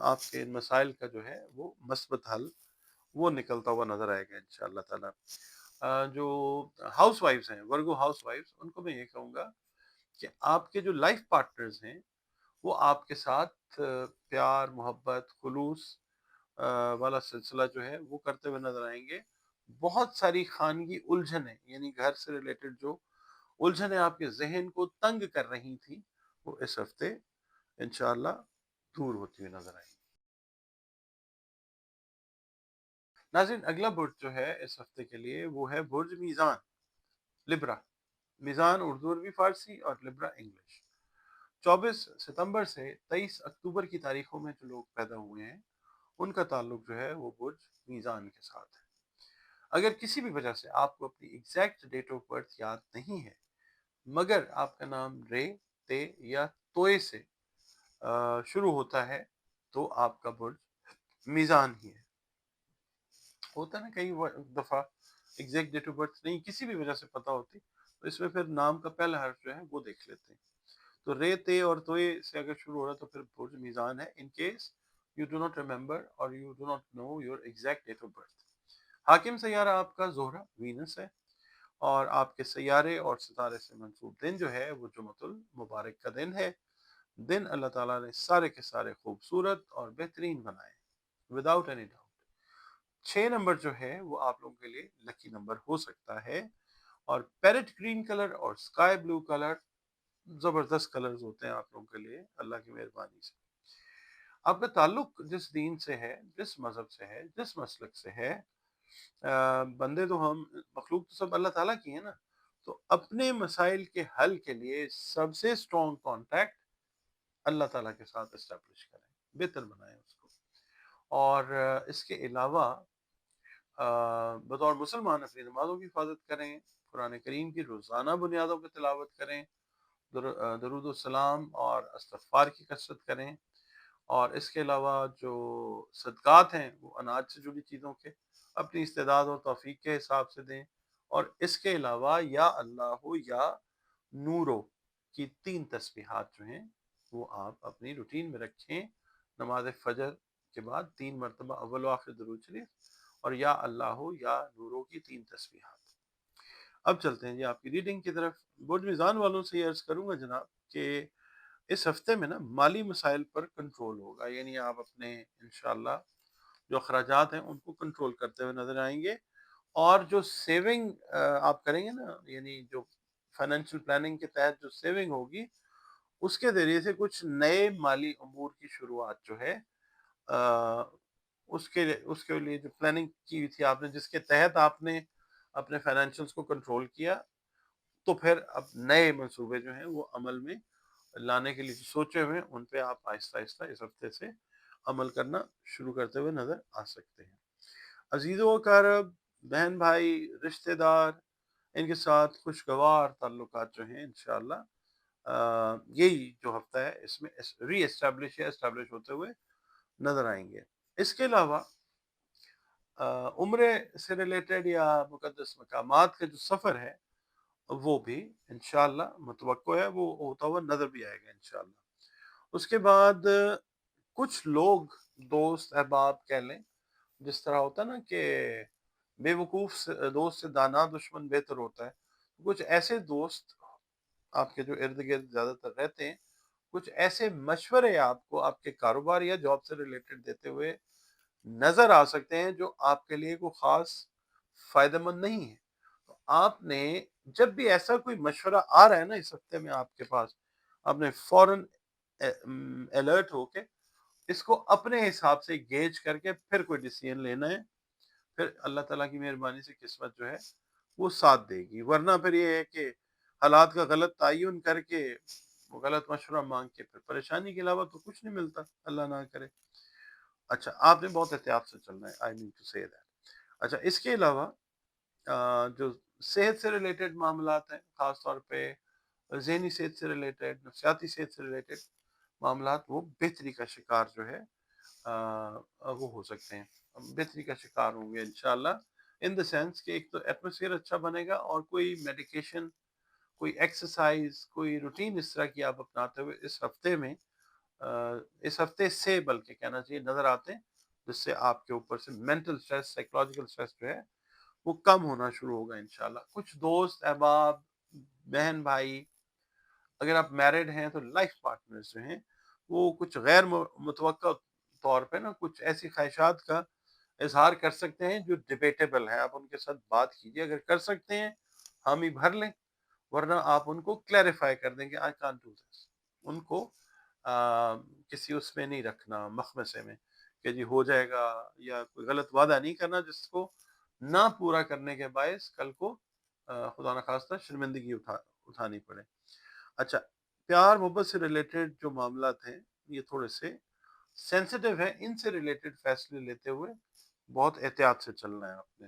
آپ کے ان مسائل کا جو ہے وہ مثبت حل وہ نکلتا ہوا نظر آئے گا انشاءاللہ تعالیٰ۔ جو ہاؤس وائفز ہیں، ورگو ہاؤس وائفز، ان کو میں یہ کہوں گا کہ آپ کے جو لائف پارٹنرز ہیں وہ آپ کے ساتھ پیار، محبت، خلوص والا سلسلہ جو ہے وہ کرتے ہوئے نظر آئیں گے۔ بہت ساری خانگی الجھنیں، یعنی گھر سے ریلیٹڈ جو الجھنیں آپ کے ذہن کو تنگ کر رہی تھیں، وہ اس ہفتے انشاءاللہ دور ہوتی ہوئی نظر آئیں گی۔ ناظرین، اگلا برج جو ہے اس ہفتے کے لیے وہ ہے برج میزان، لبرا۔ میزان اردو عربی فارسی اور لبرا انگلش۔ 24 ستمبر سے 23 اکتوبر کی تاریخوں میں جو لوگ پیدا ہوئے ہیں ان کا تعلق جو ہے وہ برج میزان کے ساتھ ہے۔ اگر کسی بھی وجہ سے آپ کو اپنی ایگزیکٹ ڈیٹ آف برتھ یاد نہیں ہے مگر آپ کا نام رے، تے یا توئے سے شروع ہوتا ہے تو آپ کا برج میزان ہی ہے۔ ہوتا ہے نا کئی دفعہ ایگزیکٹ ڈیٹ آف برتھ نہیں کسی بھی وجہ سے پتا ہوتی تو اس میں پھر نام کا پہلا حرف جو ہے وہ دیکھ لیتے ہیں۔ تو رے، تے اور توئے سے اگر شروع ہو رہا ہے تو پھر برج میزان ہے، in case you do not remember or you do not know your exact date of birth. حاکم سیارہ آپ کا زہرہ وینس ہے، اور آپ کے سیارے اور ستارے سے منسوب دن جو ہے وہ جمعۃ المبارک کا دن ہے۔ دن اللہ تعالیٰ نے سارے کے سارے خوبصورت اور بہترین بنائے وداؤٹ اینی ڈاؤٹ۔ 6 نمبر جو ہے وہ آپ لوگوں کے لیے لکی نمبر ہو سکتا ہے، اور پیرٹ گرین کلر اور اسکائی بلو کلر زبردست کلرز ہوتے ہیں آپ لوگوں کے لیے اللہ کی مہربانی سے۔ آپ کا تعلق جس دین سے ہے، جس مذہب سے ہے، جس مسلک سے ہے، بندے تو ہم مخلوق تو سب اللہ تعالیٰ کی ہے نا، تو اپنے مسائل کے حل کے لیے سب سے اسٹرانگ کانٹیکٹ اللہ تعالیٰ کے ساتھ اسٹیبلش کریں، بہتر بنائیں اس کو۔ اور اس کے علاوہ بطور مسلمان اپنی نمازوں کی حفاظت کریں، قرآن کریم کی روزانہ بنیادوں پہ تلاوت کریں، درود السلام اور استغفار کی کثرت کریں، اور اس کے علاوہ جو صدقات ہیں وہ اناج سے جڑی چیزوں کے اپنی استعداد اور توفیق کے حساب سے دیں، اور اس کے علاوہ یا اللہ یا نورو کی 3 تسبیحات جو ہیں وہ آپ اپنی روٹین میں رکھیں، نماز فجر کے بعد 3 مرتبہ اول و آخر درود شریف، اور یا اللہ یا نورو کی 3 تسبیحات۔ اب چلتے ہیں جی آپ کی ریڈنگ کی طرف۔ برج میزان والوں سے یہ عرض کروں گا جناب کہ اس ہفتے میں نا مالی مسائل پر کنٹرول ہوگا، یعنی آپ اپنے انشاءاللہ جو اخراجات ہیں ان کو کنٹرول کرتے ہوئے نظر آئیں گے، اور جو سیونگ آپ کریں گے نا، یعنی جو فائنینشیل پلاننگ کے تحت جو سیونگ ہوگی اس کے ذریعے سے کچھ نئے مالی امور کی شروعات جو ہے اس کے لیے جو پلاننگ کی ہوئی تھی آپ نے، جس کے تحت آپ نے اپنے فائنینشیلز کو کنٹرول کیا، تو پھر اب نئے منصوبے جو ہیں وہ عمل میں لانے کے لیے جو سوچے ہوئے ہیں ان پہ آپ آہستہ آہستہ اس ہفتے سے عمل کرنا شروع کرتے ہوئے نظر آ سکتے ہیں۔ عزیز و اقارب، بہن بھائی، رشتہ دار، ان کے ساتھ خوشگوار تعلقات جو ہیں انشاءاللہ یہی جو ہفتہ ہے اس میں ری اسٹیبلش ہوتے ہوئے نظر آئیں گے۔ اس کے علاوہ عمرے سے ریلیٹڈ یا مقدس مقامات کا جو سفر ہے وہ بھی انشاءاللہ متوقع ہے، وہ ہوتا ہوا نظر بھی آئے گا انشاءاللہ۔ اس کے بعد کچھ لوگ، دوست احباب کہہ لیں، جس طرح ہوتا ہے نا کہ بے وقوف دوست سے دانا دشمن بہتر ہوتا ہے، کچھ ایسے دوست آپ کے جو ارد گرد زیادہ تر رہتے ہیں، کچھ ایسے مشورے آپ کو آپ کے کاروبار یا جاب سے ریلیٹڈ دیتے ہوئے نظر آ سکتے ہیں جو آپ کے لیے کوئی خاص فائدہ مند نہیں ہے۔ تو آپ نے جب بھی ایسا کوئی مشورہ آ رہا ہے نا اس ہفتے میں آپ کے پاس، آپ نے فوراً الرٹ ہو کے اس کو اپنے حساب سے گیج کر کے پھر کوئی ڈیسیژن لینا ہے، پھر اللہ تعالیٰ کی مہربانی سے قسمت جو ہے وہ ساتھ دے گی، ورنہ پھر یہ ہے کہ حالات کا غلط تعین کر کے غلط مشورہ مانگ کے پھر پریشانی کے علاوہ تو کچھ نہیں ملتا، اللہ نہ کرے۔ اچھا، آپ نے بہت احتیاط سے چلنا ہے، آئی مین ٹو سے دیٹ۔ اچھا، اس کے علاوہ جو صحت سے ریلیٹڈ معاملات ہیں، خاص طور پہ ذہنی صحت سے ریلیٹڈ، نفسیاتی صحت سے ریلیٹڈ معاملات، وہ بہتری کا شکار جو ہے وہ ہو سکتے ہیں، بہتری کا شکار ہوں گے انشاءاللہ، ان دا سینس کہ ایک تو ایٹماسفیئر اچھا بنے گا، اور کوئی میڈیکیشن، کوئی ایکسرسائز، کوئی روٹین اس طرح کی آپ اپناتے ہوئے اس ہفتے میں، اس ہفتے سے بلکہ کہنا چاہیے، نظر آتے ہیں، جس سے آپ کے اوپر سے مینٹل سٹریس، سائیکولوجیکل سٹریس جو ہے وہ کم ہونا شروع ہوگا انشاءاللہ۔ کچھ دوست احباب، بہن بھائی، اگر آپ میرڈ ہیں تو لائف پارٹنرز جو ہیں وہ کچھ غیر متوقع طور پہ نا کچھ ایسی خواہشات کا اظہار کر سکتے ہیں جو ڈیبیٹیبل ہے، آپ ان کے ساتھ بات کیجئے، اگر کر سکتے ہیں حامی بھر لیں، ورنہ آپ ان کو کلیریفائی کر دیں کہ آئی کانٹ ڈو دس، ان کو کسی اس میں نہیں رکھنا، مخمسے میں کہ جی ہو جائے گا، یا کوئی غلط وعدہ نہیں کرنا جس کو نہ پورا کرنے کے باعث کل کو خدا نخواستہ شرمندگی اٹھانی پڑے۔ اچھا، پیار محبت سے ریلیٹڈ جو معاملات ہیں یہ تھوڑے سے سینسٹیو ہیں، ان سے ریلیٹڈ فیصلے لیتے ہوئے بہت احتیاط سے چلنا ہے آپ نے۔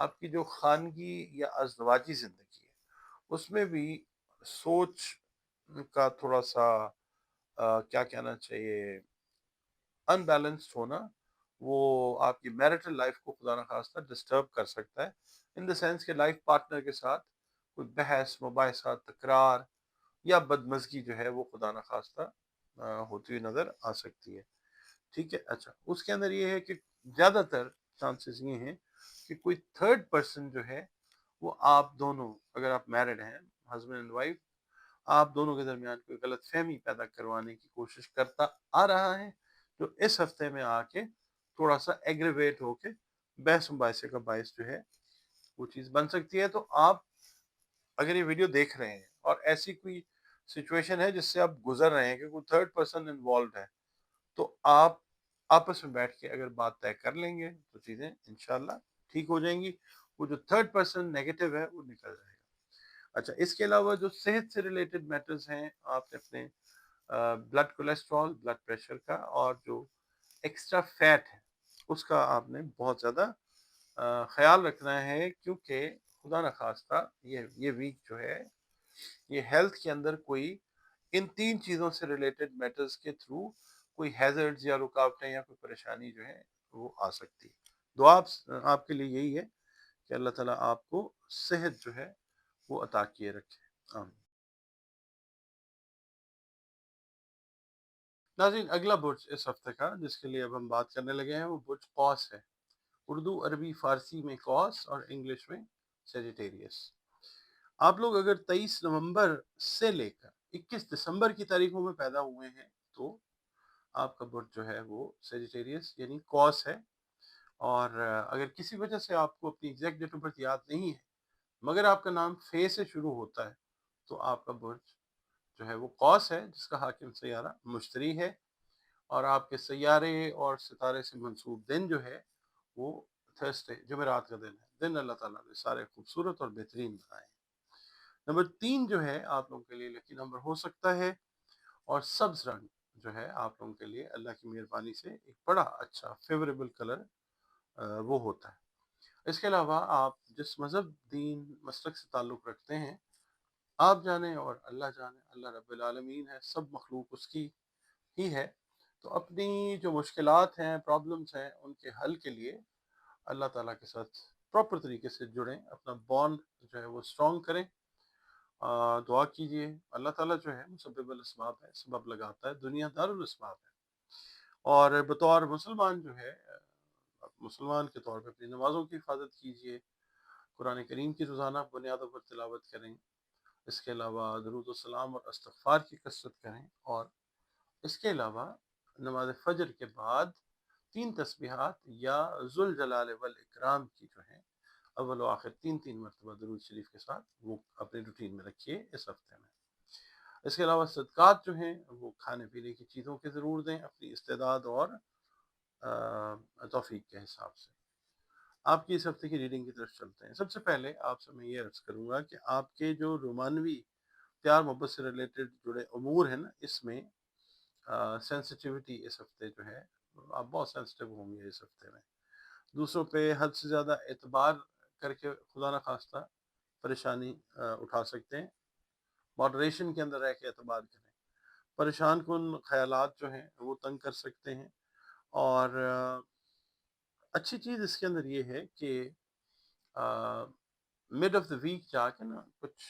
آپ کی جو خانگی یا ازدواجی زندگی ہے اس میں بھی سوچ کا تھوڑا سا کیا کہنا چاہیے ان بیلنسڈ ہونا، وہ آپ کی میرٹل لائف کو خدا نخواستہ ڈسٹرب کر سکتا ہے، ان دا سینس کہ لائف پارٹنر کے ساتھ کوئی بحث مباحثہ تکرار یا بدمزگی جو ہے وہ خدا نخواستہ ہوتی ہوئی نظر آ سکتی ہے. ٹھیک ہے. اچھا، اس کے اندر یہ ہے کہ زیادہ تر چانسز یہ ہیں کہ کوئی تھرڈ پرسن جو ہے وہ آپ دونوں، اگر آپ میرڈ ہیں ہسبینڈ اینڈ وائف، آپ دونوں کے درمیان کوئی غلط فہمی پیدا کروانے کی کوشش کرتا آ رہا ہے، جو اس ہفتے میں آ کے تھوڑا سا ایگریویٹ ہو کے بحث مباحثے کا باعث جو ہے وہ چیز بن سکتی ہے. تو آپ اگر یہ ویڈیو دیکھ رہے ہیں اور ایسی کوئی سچویشن ہے جس سے آپ گزر رہے ہیں کہ کوئی تھرڈ پرسن انوالوڈ ہے، تو آپ آپس میں بیٹھ کے اگر بات طے کر لیں گے تو چیزیں انشاءاللہ ٹھیک ہو جائیں گی. وہ جو تھرڈ پرسن نیگیٹو ہے وہ نکل جائے گا. اچھا، اس کے علاوہ جو صحت سے ریلیٹڈ میٹرز ہیں، آپ نے اپنے بلڈ کولیسٹرول، بلڈ پریشر کا، اور جو ایکسٹرا فیٹ ہے اس کا آپ نے بہت زیادہ خیال رکھنا ہے، کیونکہ خدا نخواستہ یہ ویک جو ہے یہ ہیلتھ کے اندر کوئی ان تین چیزوں سے ریلیٹڈ میٹرز کے تھرو کوئی ہیزرڈز یا رکاوٹیں یا کوئی پریشانی جو ہے وہ آ سکتی ہے. دعا آپ کے لیے یہی ہے کہ اللہ تعالیٰ آپ کو صحت جو ہے وہ عطا کیے رکھے. آمین. ناظرین، اگلا برج اس ہفتے کا جس کے لیے اب ہم بات کرنے لگے ہیں وہ برج قوس ہے. اردو، عربی، فارسی میں قوس اور انگلش میں سیجیٹیریس. آپ لوگ اگر 23 نومبر سے لے کر 21 دسمبر کی تاریخوں میں پیدا ہوئے ہیں تو آپ کا برج جو ہے وہ سیجیٹیریس یعنی قوس ہے. اور اگر کسی وجہ سے آپ کو اپنی ایگزیکٹ ڈیٹ آف برتھ یاد نہیں ہے مگر آپ کا نام فے سے شروع ہوتا ہے تو آپ کا برج جو ہے وہ قوس ہے، جس کا حاکم سیارہ مشتری ہے. اور آپ کے سیارے اور ستارے سے منسوب دن جو ہے وہ تھرسڈے، جمعرات کا دن ہے. دن اللہ تعالیٰ نے سارے خوبصورت اور بہترین بنائے ہیں. نمبر 3 جو ہے آپ لوگوں کے لیے لکی نمبر ہو سکتا ہے، اور سبز رنگ جو ہے آپ لوگوں کے لیے اللہ کی مہربانی سے ایک بڑا اچھا فیوریبل کلر وہ ہوتا ہے. اس کے علاوہ آپ جس مذہب، دین، مسلک سے تعلق رکھتے ہیں، آپ جانیں اور اللہ جانے، اللہ رب العالمین ہے، سب مخلوق اس کی ہی ہے. تو اپنی جو مشکلات ہیں، پرابلمس ہیں، ان کے حل کے لیے اللہ تعالیٰ کے ساتھ پراپر طریقے سے جڑیں، اپنا بانڈ جو ہے وہ اسٹرانگ کریں. دعا کیجئے. اللہ تعالیٰ جو ہے مسبب الاسباب ہے، سبب لگاتا ہے، دنیا دار الاسباب ہے. اور بطور مسلمان جو ہے، مسلمان کے طور پہ اپنی نمازوں کی حفاظت کیجئے، قرآن کریم کی روزانہ بنیادوں پر تلاوت کریں. اس کے علاوہ درود و سلام اور استغفار کی کثرت کریں. اور اس کے علاوہ نماز فجر کے بعد 3 تسبیحات یا ذوالجلال والاکرام کی جو ہیں اول و آخر 3 مرتبہ درود شریف کے ساتھ وہ اپنے روٹین میں رکھیے اس ہفتے میں. اس کے علاوہ صدقات جو ہیں وہ کھانے پینے کی چیزوں کے ضرور دیں، اپنی استعداد اور توفیق کے حساب سے. آپ کی اس ہفتے کی ریڈنگ کی طرف چلتے ہیں. سب سے پہلے آپ سے میں یہ عرض کروں گا کہ آپ کے جو رومانوی پیار محبت سے ریلیٹڈ جڑے امور ہیں نا، اس میں سینسٹیوٹی اس ہفتے جو ہے آپ بہت سینسٹیو ہوں گے اس ہفتے میں. دوسروں پہ حد سے زیادہ اعتبار کر کے خدا نخواستہ پریشانی اٹھا سکتے ہیں. ماڈریشن کے اندر رہ کے اعتبار کریں. پریشان کن خیالات جو ہیں وہ تنگ کر سکتے ہیں. اور اچھی چیز اس کے اندر یہ ہے کہ مڈ آف دا ویک جا کے نا کچھ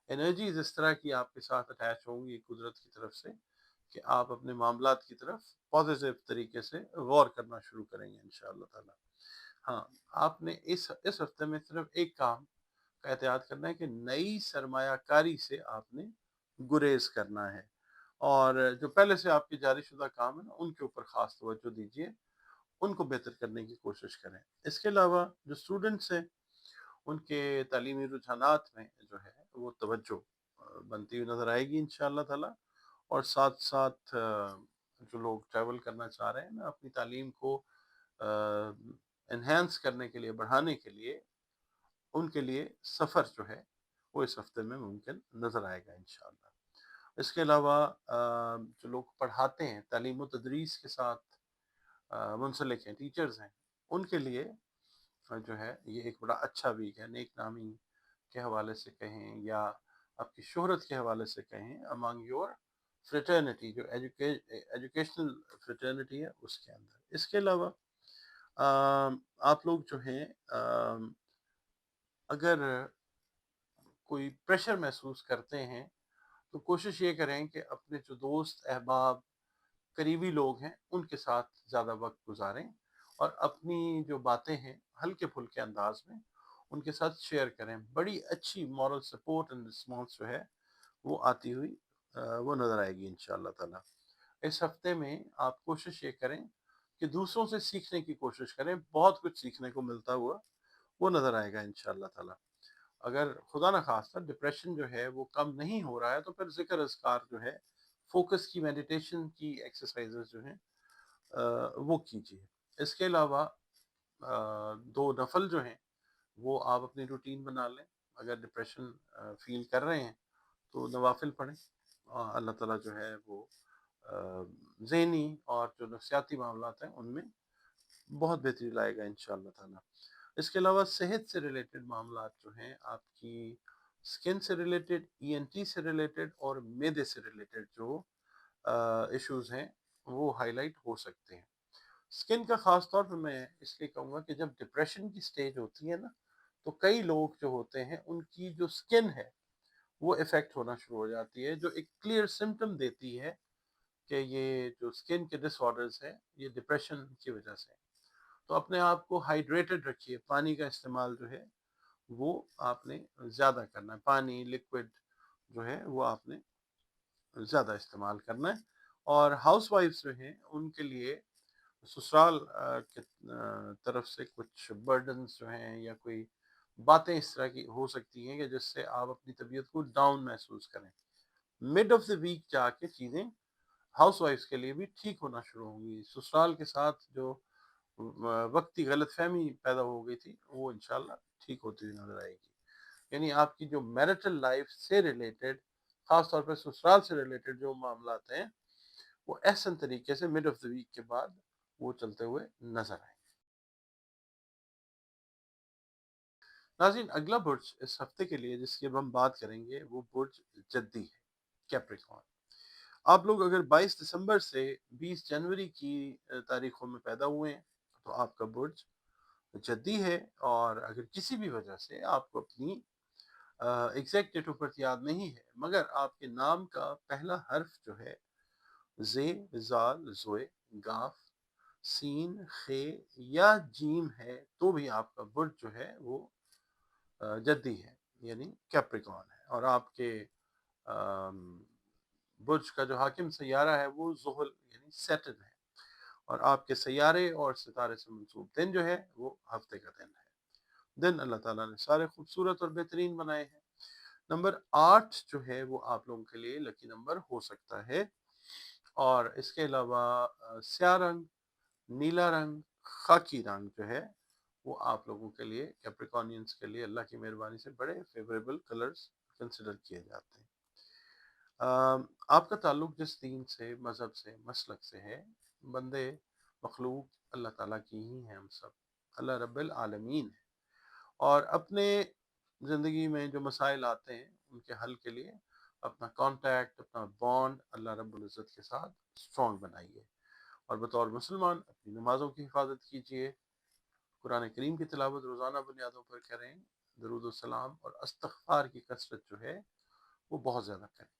انرجیز اس طرح کی آپ کے ساتھ اٹیچ ہوں گی قدرت کی طرف سے کہ آپ اپنے معاملات کی طرف پازیٹیو طریقے سے غور کرنا شروع کریں گے انشاءاللہ تعالی. ہاں، آپ نے اس ہفتے میں صرف ایک کام کا احتیاط کرنا ہے کہ نئی سرمایہ کاری سے آپ نے گریز کرنا ہے. اور جو پہلے سے آپ کے جاری شدہ کام ہیں نا ان کے اوپر خاص توجہ دیجیے، ان کو بہتر کرنے کی کوشش کریں. اس کے علاوہ جو اسٹوڈنٹس ہیں ان کے تعلیمی رجحانات میں جو ہے وہ توجہ بنتی ہوئی نظر آئے گی انشاءاللہ تعالی. اور ساتھ ساتھ جو لوگ ٹریول کرنا چاہ رہے ہیں نا اپنی تعلیم کو انہینس کرنے کے لیے، بڑھانے کے لیے، ان کے لیے سفر جو ہے وہ اس ہفتے میں ممکن نظر آئے گا انشاءاللہ. اس کے علاوہ جو لوگ پڑھاتے ہیں، تعلیم و تدریس کے ساتھ منسلک ہیں، ٹیچرز ہیں، ان کے لیے جو ہے یہ ایک بڑا اچھا ویک ہے، نیک نامی کے حوالے سے کہیں یا آپ کی شہرت کے حوالے سے کہیں، امانگ یور فریٹرنیٹی، جو ایجوکیشنل فریٹرنیٹی ہے اس کے اندر۔ اس کے علاوہ آپ لوگ جو ہیں اگر کوئی پریشر محسوس کرتے ہیں تو کوشش یہ کریں کہ اپنے جو دوست احباب قریبی لوگ ہیں ان کے ساتھ زیادہ وقت گزاریں، اور اپنی جو باتیں ہیں ہلکے پھلکے انداز میں ان کے ساتھ شیئر کریں۔ بڑی اچھی مورل سپورٹ اینڈ رسپانس جو ہے وہ آتی ہوئی وہ نظر آئے گی انشاءاللہ تعالیٰ۔ اس ہفتے میں آپ کوشش یہ کریں کہ دوسروں سے سیکھنے کی کوشش کریں، بہت کچھ سیکھنے کو ملتا ہوا وہ نظر آئے گا انشاءاللہ تعالیٰ۔ اگر خدا نخواستہ ڈپریشن جو ہے وہ کم نہیں ہو رہا ہے تو پھر ذکر اذکار جو ہے، فوکس کی میڈیٹیشن کی ایکسرسائزز جو ہیں وہ کیجیے۔ اس کے علاوہ 2 نفل جو ہیں وہ آپ اپنی روٹین بنا لیں۔ اگر ڈپریشن فیل کر رہے ہیں تو نوافل پڑھیں، اللہ تعالیٰ جو ہے وہ ذہنی اور جو نفسیاتی معاملات ہیں ان میں بہت بہتری لائے گا انشاءاللہ تعالیٰ۔ اس کے علاوہ صحت سے ریلیٹڈ معاملات جو ہیں، آپ کی سکن سے ریلیٹڈ، ENT سے ریلیٹڈ اور معدے سے ریلیٹڈ جو ایشوز ہیں وہ ہائی لائٹ ہو سکتے ہیں۔ سکن کا خاص طور پہ میں اس لیے کہوں گا کہ جب ڈپریشن کی سٹیج ہوتی ہے نا، تو کئی لوگ جو ہوتے ہیں ان کی جو سکن ہے وہ افیکٹ ہونا شروع ہو جاتی ہے، جو ایک کلیئر سمٹم دیتی ہے کہ یہ جو سکن کے ڈس آرڈرز ہیں یہ ڈپریشن کی وجہ سے ہیں۔ تو اپنے آپ کو ہائیڈریٹڈ رکھیے، پانی کا استعمال جو ہے وہ آپ نے زیادہ کرنا ہے، پانی لکوڈ جو ہے وہ آپ نے زیادہ استعمال کرنا ہے۔ اور ہاؤس وائفز جو ہیں ان کے لیے سسرال کی طرف سے کچھ برڈنز جو ہیں یا کوئی باتیں اس طرح کی ہو سکتی ہیں کہ جس سے آپ اپنی طبیعت کو ڈاؤن محسوس کریں۔ مڈ آف دا ویک جا کے چیزیں ہاؤس وائفز کے لیے بھی ٹھیک ہونا شروع ہوں گی۔ سسرال کے ساتھ جو وقتی غلط فہمی پیدا ہو گئی تھی وہ انشاءاللہ ٹھیک ہوتی ہوئی نظر آئے گی۔ یعنی آپ کی جو میرٹل لائف سے ریلیٹڈ، خاص طور پہ سسرال سے ریلیٹڈ جو معاملات ہیں وہ احسن طریقے سے مڈ آف دا ویک کے بعد وہ چلتے ہوئے نظر آئیں گے۔ ناظرین، اگلا برج اس ہفتے کے لیے جس کی اب ہم بات کریں گے وہ برج جدی ہے، کیپریکارن۔ آپ لوگ اگر 22 دسمبر سے 20 جنوری کی تاریخوں میں پیدا ہوئے ہیں تو آپ کا برج جدی ہے، اور اگر کسی بھی وجہ سے آپ کو اپنی ایگزیکٹ ڈیٹ آف برتھ یاد نہیں ہے مگر آپ کے نام کا پہلا حرف جو ہے زے، زال، زوئے، گاف، سین، خے یا جیم ہے تو بھی آپ کا برج جو ہے وہ جدی ہے، یعنی کیپریکارن ہے۔ اور آپ کے برج کا جو حاکم سیارہ ہے وہ زحل یعنی سیٹرن ہے، اور آپ کے سیارے اور ستارے سے منسوب دن جو ہے وہ ہفتے کا دن ہے۔ دن اللہ تعالیٰ نے سارے خوبصورت اور بہترین بنائے ہیں۔ نمبر 8 جو ہے وہ آپ لوگوں کے لیے لکی نمبر ہو سکتا ہے، اور اس کے علاوہ سیاہ رنگ، نیلا رنگ، خاکی رنگ جو ہے وہ آپ لوگوں کے لیے، کیپریکارنینز کے لیے اللہ کی مہربانی سے بڑے فیوریبل کلرز کنسیڈر کیے جاتے ہیں۔ آپ کا تعلق جس دین سے، مذہب سے، مسلک سے ہے، بندے مخلوق اللہ تعالیٰ کی ہی ہیں، ہم سب اللہ رب العالمین ہے، اور اپنے زندگی میں جو مسائل آتے ہیں ان کے حل کے لیے اپنا کانٹیکٹ، اپنا بانڈ اللہ رب العزت کے ساتھ اسٹرانگ بنائیے، اور بطور مسلمان اپنی نمازوں کی حفاظت کیجیے، قرآن کریم کی تلاوت روزانہ بنیادوں پر کریں، درود السلام اور استغفار کی کثرت جو ہے وہ بہت زیادہ کریں،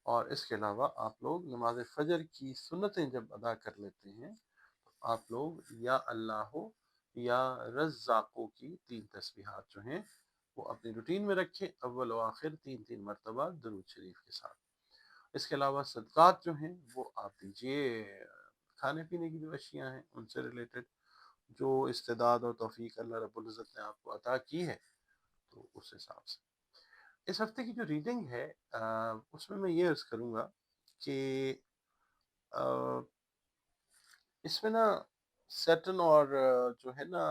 اور اس کے علاوہ آپ لوگ نماز فجر کی سنتیں جب ادا کر لیتے ہیں تو آپ لوگ یا اللہ یا رزاقوں کی 3 تسبیحات جو ہیں وہ اپنی روٹین میں رکھیں، اول و آخر 3 مرتبہ درود شریف کے ساتھ۔ اس کے علاوہ صدقات جو ہیں وہ آپ دیجئے، کھانے پینے کی جو اشیاء ہیں ان سے ریلیٹڈ جو استعداد اور توفیق اللہ رب العزت نے آپ کو عطا کی ہے تو اس حساب سے۔ اس ہفتے کی جو ریڈنگ ہے اس میں یہ عرض کروں گا کہ اس میں نا سیٹرن اور جو ہے نا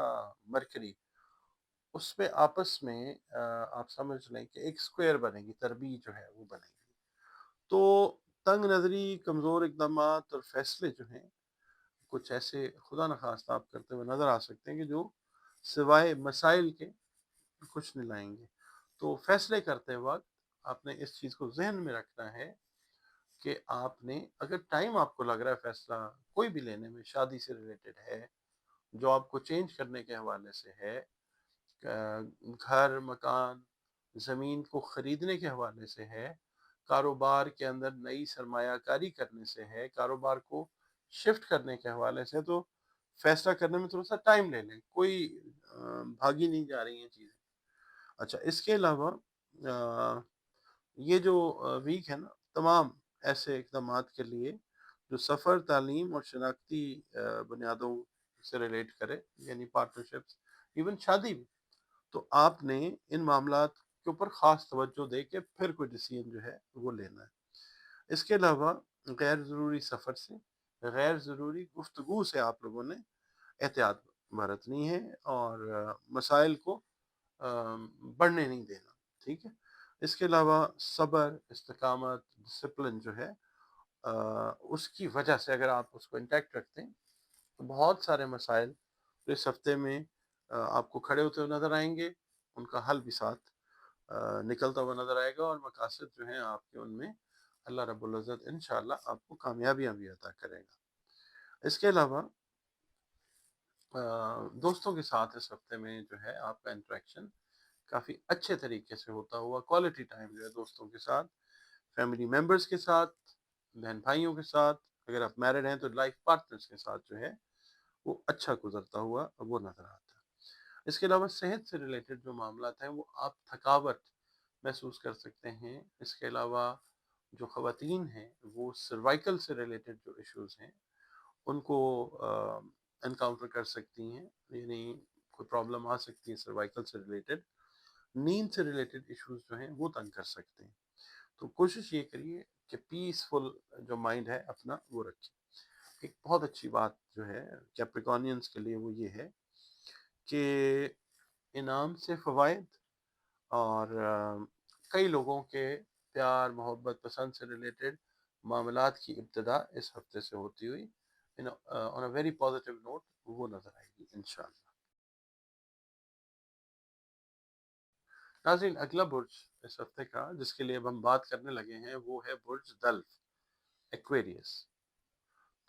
مرکری، اس میں آپس میں آپ سمجھ لیں کہ ایک سکوئر بنے گی، تربیع جو ہے وہ بنے گی، تو تنگ نظری، کمزور اقدامات اور فیصلے جو ہیں کچھ ایسے خدا نخواستہ آپ کرتے ہوئے نظر آ سکتے ہیں کہ جو سوائے مسائل کے کچھ نہیں لائیں گے۔ تو فیصلے کرتے وقت آپ نے اس چیز کو ذہن میں رکھنا ہے کہ آپ نے اگر ٹائم آپ کو لگ رہا ہے فیصلہ کوئی بھی لینے میں، شادی سے ریلیٹڈ ہے، جاب کو چینج کرنے کے حوالے سے ہے، گھر مکان زمین کو خریدنے کے حوالے سے ہے، کاروبار کے اندر نئی سرمایہ کاری کرنے سے ہے، کاروبار کو شفٹ کرنے کے حوالے سے، تو فیصلہ کرنے میں تھوڑا سا ٹائم لے لیں، کوئی بھاگی نہیں جا رہی ہیں چیزیں۔ اچھا، اس کے علاوہ یہ جو ویک ہے نا، تمام ایسے اقدامات کے لیے جو سفر، تعلیم اور شناختی بنیادوں سے ریلیٹ کرے، یعنی پارٹنرشپس، ایون شادی بھی، تو آپ نے ان معاملات کے اوپر خاص توجہ دے کے پھر کوئی ڈیسیجن جو ہے وہ لینا ہے۔ اس کے علاوہ غیر ضروری سفر سے، غیر ضروری گفتگو سے آپ لوگوں نے احتیاط برتنی ہے، اور مسائل کو بڑھنے نہیں دینا، ٹھیک ہے۔ اس کے علاوہ صبر، استقامت، ڈسپلن جو ہے، اس کی وجہ سے اگر آپ اس کو انٹیکٹ رکھتے ہیں تو بہت سارے مسائل اس ہفتے میں آپ کو کھڑے ہوتے ہوئے نظر آئیں گے، ان کا حل بھی ساتھ نکلتا ہوا نظر آئے گا، اور مقاصد جو ہیں آپ کے ان میں اللہ رب العزت انشاءاللہ آپ کو کامیابیاں بھی عطا کرے گا۔ اس کے علاوہ دوستوں کے ساتھ اس ہفتے میں جو ہے آپ کا انٹریکشن کافی اچھے طریقے سے ہوتا ہوا، کوالٹی ٹائم جو ہے دوستوں کے ساتھ، فیملی ممبرز کے ساتھ، بہن بھائیوں کے ساتھ، اگر آپ میرڈ ہیں تو لائف پارٹنرز کے ساتھ جو ہے وہ اچھا گزرتا ہوا وہ نظر آتا ہے۔ اس کے علاوہ صحت سے ریلیٹڈ جو معاملات ہیں وہ آپ تھکاوٹ محسوس کر سکتے ہیں۔ اس کے علاوہ جو خواتین ہیں وہ سروائکل سے ریلیٹڈ جو ایشوز ہیں ان کو انکاؤنٹر کر سکتی ہیں، یعنی کوئی پرابلم آ سکتی ہے سروائکل سے ریلیٹڈ۔ نیند سے ریلیٹڈ ایشوز جو ہیں وہ تنگ کر سکتے ہیں، تو کوشش یہ کریے کہ پیسفل جو مائنڈ ہے اپنا وہ رکھیں۔ ایک بہت اچھی بات جو ہے کیپریکونینز کے لیے وہ یہ ہے کہ انعام سے فوائد اور کئی لوگوں کے پیار، محبت، پسند سے ریلیٹڈ معاملات کی ابتدا اس ہفتے سے ہوتی ہوئی on a very positive note وہ نظر آئے گی انشاءاللہ۔ ناظرین، اگلا برج اس ہفتے کا جس کے لیے اب ہم بات کرنے لگے ہیں وہ ہے برج دلو، ایکویریس۔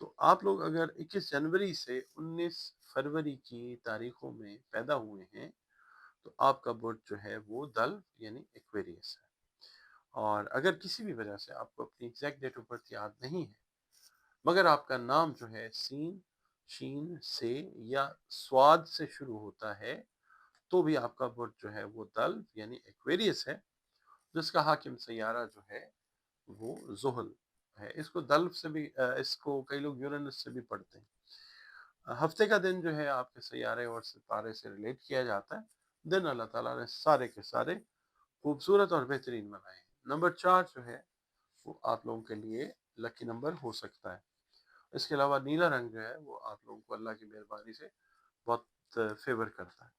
تو آپ لوگ اگر 21 جنوری سے 19 فروری کی تاریخوں میں پیدا ہوئے ہیں تو آپ کا برج جو ہے وہ دلو یعنی ایکویریس ہے، اور اگر کسی بھی وجہ سے آپ کو اپنی ایگزیکٹ ڈیٹ آف برتھ یاد نہیں ہے مگر آپ کا نام جو ہے سین، شین سے یا سواد سے شروع ہوتا ہے تو بھی آپ کا برج جو ہے وہ دلو یعنی ایکویریس ہے، جس کا حاکم سیارہ جو ہے وہ زحل ہے۔ اس کو دلو سے بھی اس کو کئی لوگ یورینس سے بھی پڑھتے ہیں۔ ہفتے کا دن جو ہے آپ کے سیارے اور ستارے سے ریلیٹ کیا جاتا ہے، دن اللہ تعالیٰ نے سارے کے سارے خوبصورت اور بہترین بنائے ہیں۔ نمبر 4 جو ہے وہ آپ لوگوں کے لیے لکی نمبر ہو سکتا ہے۔ اس کے علاوہ نیلا رنگ جو ہے وہ آپ لوگوں کو اللہ کی مہربانی سے بہت فیور کرتا ہے۔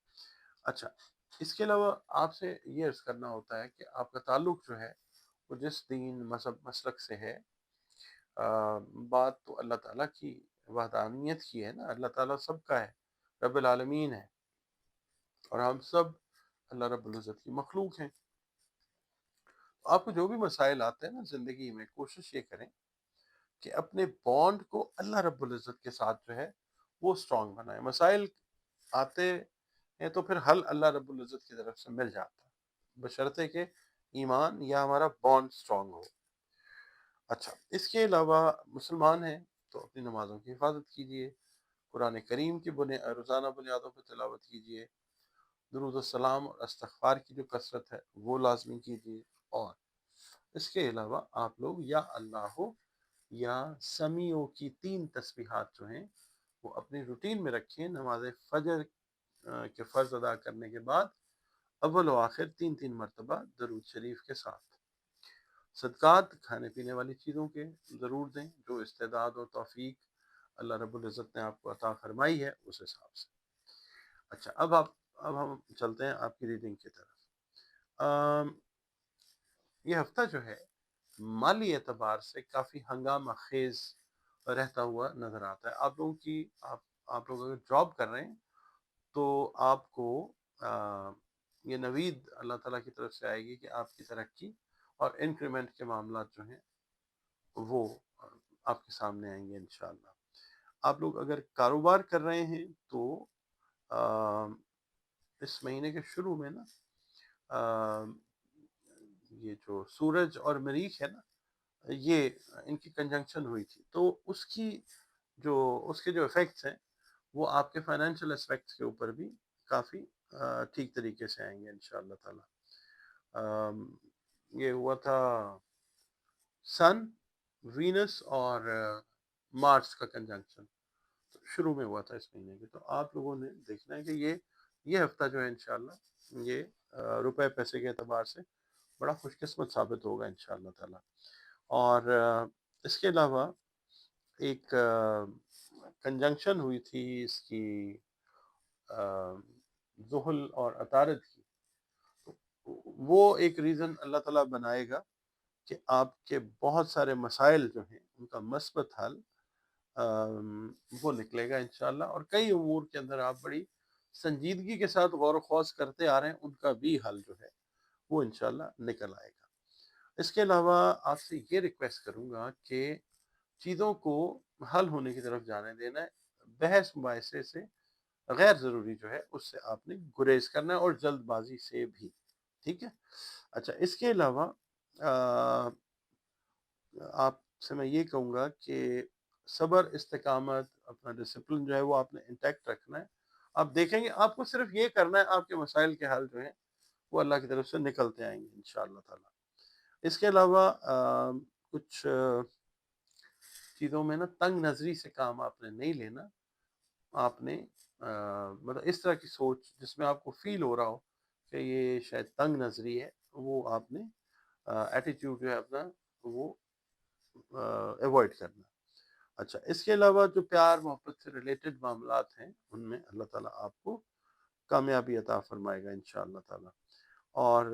اچھا، اس کے علاوہ آپ سے یہ عرض کرنا ہوتا ہے کہ آپ کا تعلق جو ہے وہ جس دین، مذہب، مسلک سے ہے، بات تو اللہ تعالیٰ کی وحدانیت کی ہے نا، اللہ تعالیٰ سب کا ہے، رب العالمین ہے، اور ہم سب اللہ رب العزت کی مخلوق ہیں۔ آپ کو جو بھی مسائل آتے ہیں نا زندگی میں، کوشش یہ کریں کہ اپنے بانڈ کو اللہ رب العزت کے ساتھ جو ہے وہ سٹرونگ بنائیں۔ مسائل آتے ہیں تو پھر حل اللہ رب العزت کی طرف سے مل جاتا ہے، بشرطے کہ ایمان یا ہمارا بانڈ سٹرونگ ہو۔ اچھا، اس کے علاوہ مسلمان ہیں تو اپنی نمازوں کی حفاظت کیجیے، قرآن کریم کی روزانہ بنیادوں پر تلاوت کیجیے، درود السلام اور استغفار کی جو کثرت ہے وہ لازمی کیجیے، اور اس کے علاوہ آپ لوگ یا اللہ یا سمیعوں کی 3 تسبیحات جو ہیں وہ اپنی روٹین میں رکھیں۔ نماز فجر کے فرض ادا کرنے کے بعد اول و آخر 3 مرتبہ درود شریف کے ساتھ صدقات کھانے پینے والی چیزوں کے ضرور دیں، جو استعداد اور توفیق اللہ رب العزت نے آپ کو عطا فرمائی ہے اس حساب سے۔ اچھا، اب ہم چلتے ہیں آپ کی ریڈنگ کی طرف۔ یہ ہفتہ جو ہے مالی اعتبار سے کافی ہنگامہ خیز رہتا ہوا نظر آتا ہے۔ آپ لوگ اگر جاب کر رہے ہیں تو آپ کو یہ نوید اللہ تعالیٰ کی طرف سے آئے گی کہ آپ کی ترقی اور انکریمنٹ کے معاملات جو ہیں وہ آپ کے سامنے آئیں گے انشاءاللہ۔ آپ لوگ اگر کاروبار کر رہے ہیں تو اس مہینے کے شروع میں نا یہ جو سورج اور مریخ ہے نا، یہ ان کی کنجنکشن ہوئی تھی، تو اس کے جو افیکٹس ہیں وہ آپ کے فائنینشیل اسپیکٹس کے اوپر بھی کافی ٹھیک طریقے سے آئیں گے انشاءاللہ تعالی۔ یہ ہوا تھا سن، وینس اور مارس کا کنجنکشن شروع میں ہوا تھا اس مہینے کے، تو آپ لوگوں نے دیکھنا ہے کہ یہ ہفتہ جو ہے انشاءاللہ یہ روپے پیسے کے اعتبار سے بڑا خوش قسمت ثابت ہوگا انشاءاللہ تعالی۔ اور اس کے علاوہ ایک کنجنکشن ہوئی تھی اس کی زحل اور عطارد کی، وہ ایک ریزن اللہ تعالیٰ بنائے گا کہ آپ کے بہت سارے مسائل جو ہیں ان کا مثبت حل وہ نکلے گا انشاءاللہ، اور کئی امور کے اندر آپ بڑی سنجیدگی کے ساتھ غور و خوض کرتے آ رہے ہیں، ان کا بھی حل جو ہے وہ انشاءاللہ نکل آئے گا۔ اس کے علاوہ آپ سے یہ ریکویسٹ کروں گا کہ چیزوں کو حل ہونے کی طرف جانے دینا ہے، بحث مباحثے سے غیر ضروری جو ہے اس سے آپ نے گریز کرنا ہے، اور جلد بازی سے بھی، ٹھیک ہے۔ اچھا، اس کے علاوہ آپ سے میں یہ کہوں گا کہ صبر، استقامت، اپنا ڈسپلن جو ہے وہ آپ نے انٹیکٹ رکھنا ہے۔ آپ دیکھیں گے آپ کو صرف یہ کرنا ہے، آپ کے مسائل کے حل جو ہیں وہ اللہ کی طرف سے نکلتے آئیں گے انشاءاللہ تعالی۔ اس کے علاوہ کچھ چیزوں میں نا تنگ نظری سے کام آپ نے نہیں لینا، آپ نے مطلب اس طرح کی سوچ جس میں آپ کو فیل ہو رہا ہو کہ یہ شاید تنگ نظری ہے، وہ آپ نے ایٹیٹیوڈ جو ہے اپنا وہ ایوائڈ کرنا۔ اچھا، اس کے علاوہ جو پیار محبت سے ریلیٹڈ معاملات ہیں ان میں اللہ تعالیٰ آپ کو کامیابی عطا فرمائے گا انشاءاللہ تعالیٰ۔ اور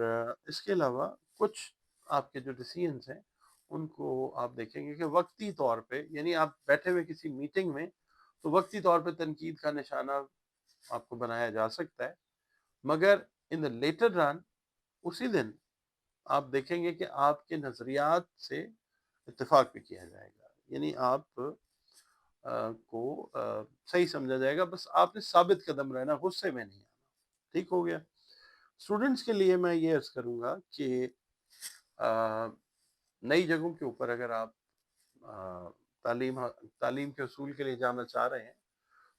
اس کے علاوہ کچھ آپ کے جو ڈیسیژنز ہیں ان کو آپ دیکھیں گے کہ وقتی طور پہ، یعنی آپ بیٹھے ہوئے کسی میٹنگ میں تو وقتی طور پہ تنقید کا نشانہ آپ کو بنایا جا سکتا ہے، مگر ان دا لیٹر رن اسی دن آپ دیکھیں گے کہ آپ کے نظریات سے اتفاق بھی کیا جائے گا، یعنی آپ کو صحیح سمجھا جائے گا، بس آپ نے ثابت قدم رہنا، غصے میں نہیں آنا۔ ٹھیک ہو گیا۔ اسٹوڈنٹس کے لیے میں یہ عرض کروں گا کہ نئی جگہوں کے اوپر اگر آپ تعلیم کے اصول کے لیے جانا چاہ رہے ہیں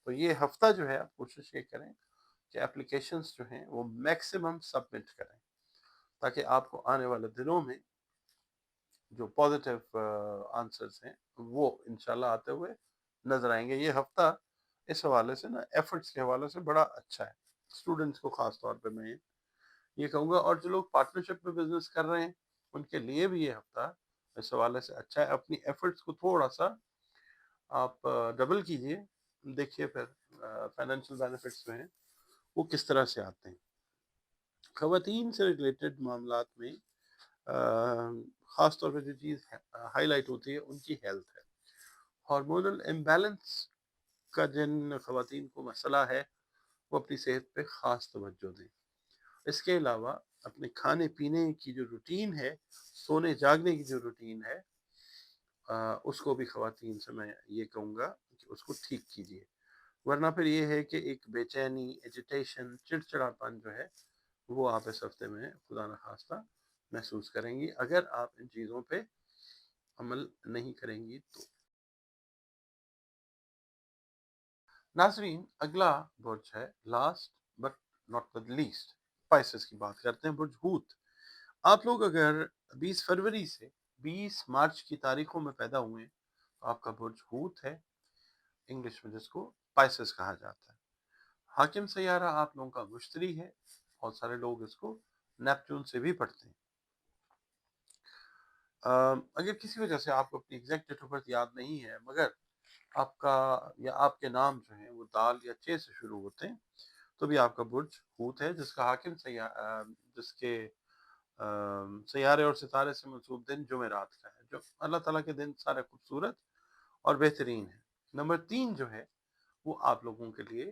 تو یہ ہفتہ جو ہے آپ کوشش یہ کریں کہ اپلیکیشنز جو ہیں وہ میکسیمم سبمٹ کریں، تاکہ آپ کو آنے والے دنوں میں جو پازیٹیو آنسرز ہیں وہ انشاءاللہ آتے ہوئے نظر آئیں گے۔ یہ ہفتہ اس حوالے سے نا ایفرٹس کے حوالے سے بڑا اچھا ہے اسٹوڈنٹس کو، خاص طور پہ میں یہ کہوں گا، اور جو لوگ پارٹنرشپ میں بزنس کر رہے ہیں ان کے لیے بھی یہ ہفتہ اس حوالے سے اچھا ہے۔ اپنی ایفرٹس کو تھوڑا سا آپ ڈبل کیجئے، دیکھیے پھر فائنینشیل بینیفٹس جو ہیں وہ کس طرح سے آتے ہیں۔ خواتین سے ریلیٹڈ معاملات میں خاص طور پہ جو چیز ہائی لائٹ ہوتی ہے ان کی ہیلتھ ہے۔ ہارمونل امبیلنس کا جن خواتین کو مسئلہ ہے وہ اپنی صحت پہ خاص توجہ دیں۔ اس کے علاوہ اپنے کھانے پینے کی جو روٹین ہے، سونے جاگنے کی جو روٹین ہے، اس کو بھی خواتین سے میں یہ کہوں گا کہ اس کو ٹھیک کیجیے، ورنہ پھر یہ ہے کہ ایک بے چینی، ایجیٹیشن، چڑچڑاپن جو ہے وہ آپ اس ہفتے میں خدا نخواستہ محسوس کریں گی اگر آپ ان چیزوں پہ عمل نہیں کریں گی تو۔ ناظرین، اگلا برج ہے last but not the list, spices کی بات کرتے ہیں، برج ہوت۔ آپ لوگ اگر 20 فروری سے 20 مارچ کی تاریخوں میں پیدا ہوئے تو آپ کا برج ہوت ہے، انگلش میں جس کو اسپائسز کہا جاتا ہے۔ حاکم سیارہ آپ لوگوں کا مشتری ہے، بہت سارے لوگ اس کو نیپچون سے بھی پڑھتے ہیں۔ اگر کسی وجہ سے آپ کو اپنی ایگزیکٹ ڈیٹ آف برتھ یاد نہیں ہے، مگر آپ کا یا آپ کے نام جو ہیں وہ دال یا چے سے شروع ہوتے ہیں، تو بھی آپ کا برج ہوت ہے، جس کا حاکم جس کے سیارے اور ستارے سے منسوب دن جمعرات کا ہے، جو اللہ تعالیٰ کے دن سارے خوبصورت اور بہترین ہیں۔ نمبر 3 جو ہے وہ آپ لوگوں کے لیے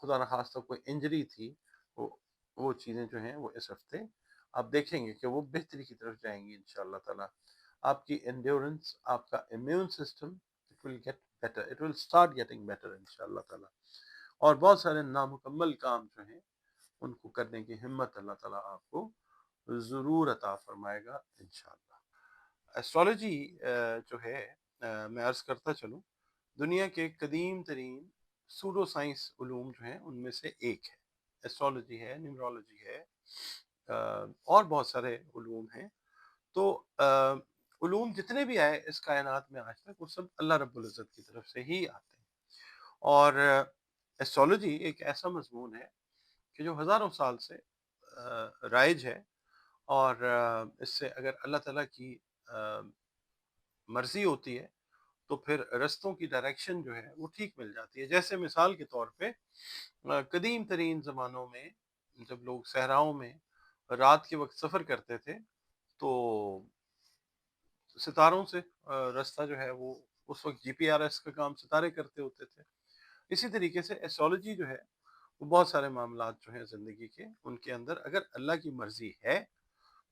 خدا نہ خواستہ کوئی انجری تھی، وہ چیزیں جو ہیں وہ اس ہفتے آپ دیکھیں گے کہ وہ بہتری کی طرف جائیں گی انشاءاللہ تعالیٰ. آپ کی انڈیورنس، آپ کا immune system, it will get better, it will start getting better انشاءاللہ تعالیٰ. اور بہت سارے نامکمل کام جو ہیں ان کو کرنے کی ہمت اللہ تعالیٰ آپ کو ضرور عطا فرمائے گا انشاءاللہ. ایسٹرالوجی جو ہے، میں عرض کرتا چلوں، دنیا کے قدیم ترین سوڈو سائنس علوم جو ہیں ان میں سے ایک ہے. ایسٹرالوجی ہے، نیمرولوجی ہے، اور بہت سارے علوم ہیں. تو علوم جتنے بھی آئے اس کائنات میں آج تک، وہ سب اللہ رب العزت کی طرف سے ہی آتے ہیں. اور ایسٹرالوجی ایک ایسا مضمون ہے کہ جو ہزاروں سال سے رائج ہے، اور اس سے اگر اللہ تعالیٰ کی مرضی ہوتی ہے تو پھر رستوں کی ڈائریکشن جو ہے وہ ٹھیک مل جاتی ہے. جیسے مثال کے طور پہ قدیم ترین زمانوں میں جب لوگ صحراؤں میں رات کے وقت سفر کرتے تھے تو ستاروں سے راستہ جو ہے وہ، اس وقت جی پی آر ایس کا کام ستارے کرتے ہوتے تھے. اسی طریقے سے ایسٹرالوجی جو ہے وہ بہت سارے معاملات جو ہیں زندگی کے، ان کے اندر اگر اللہ کی مرضی ہے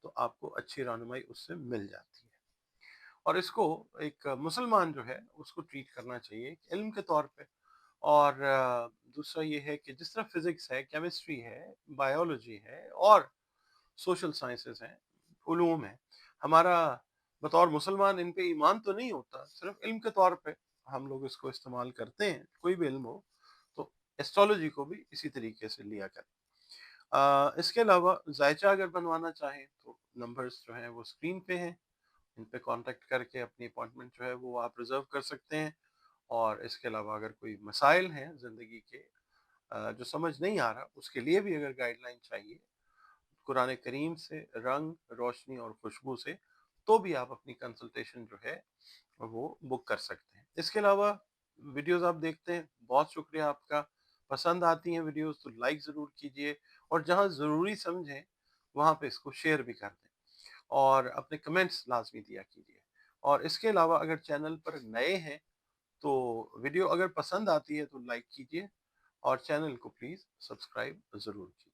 تو آپ کو اچھی رہنمائی اس سے مل جاتی ہے. اور اس کو ایک مسلمان جو ہے اس کو ٹریٹ کرنا چاہیے ایک علم کے طور پہ. اور دوسرا یہ ہے کہ جس طرح فزکس ہے، کیمسٹری ہے، بایولوجی ہے، اور سوشل سائنسز ہیں، علوم ہیں، ہمارا بطور مسلمان ان پہ ایمان تو نہیں ہوتا، صرف علم کے طور پہ ہم لوگ اس کو استعمال کرتے ہیں. کوئی بھی علم ہو تو ایسٹرالوجی کو بھی اسی طریقے سے لیا کریں. اس کے علاوہ ذائچہ اگر بنوانا چاہیں تو نمبرز جو ہیں وہ اسکرین پہ ہیں، ان پہ کانٹیکٹ کر کے اپنی اپوائنٹمنٹ جو ہے وہ آپ ریزرو کر سکتے ہیں. اور اس کے علاوہ اگر کوئی مسائل ہیں زندگی کے جو سمجھ نہیں آ رہا، اس کے لیے بھی اگر گائیڈ لائن چاہیے قرآن کریم سے، رنگ روشنی اور خوشبو سے، تو بھی آپ اپنی کنسلٹیشن جو ہے وہ بک کر سکتے ہیں. اس کے علاوہ ویڈیوز آپ دیکھتے ہیں، بہت شکریہ آپ کا. پسند آتی ہیں ویڈیوز تو لائک ضرور کیجئے، اور جہاں ضروری سمجھیں وہاں پہ اس کو شیئر بھی کر دیں، اور اپنے کمنٹس لازمی دیا کیجئے. اور اس کے علاوہ اگر چینل پر نئے ہیں تو ویڈیو اگر پسند آتی ہے تو لائک کیجئے، اور چینل کو پلیز سبسکرائب ضرور کیجئے.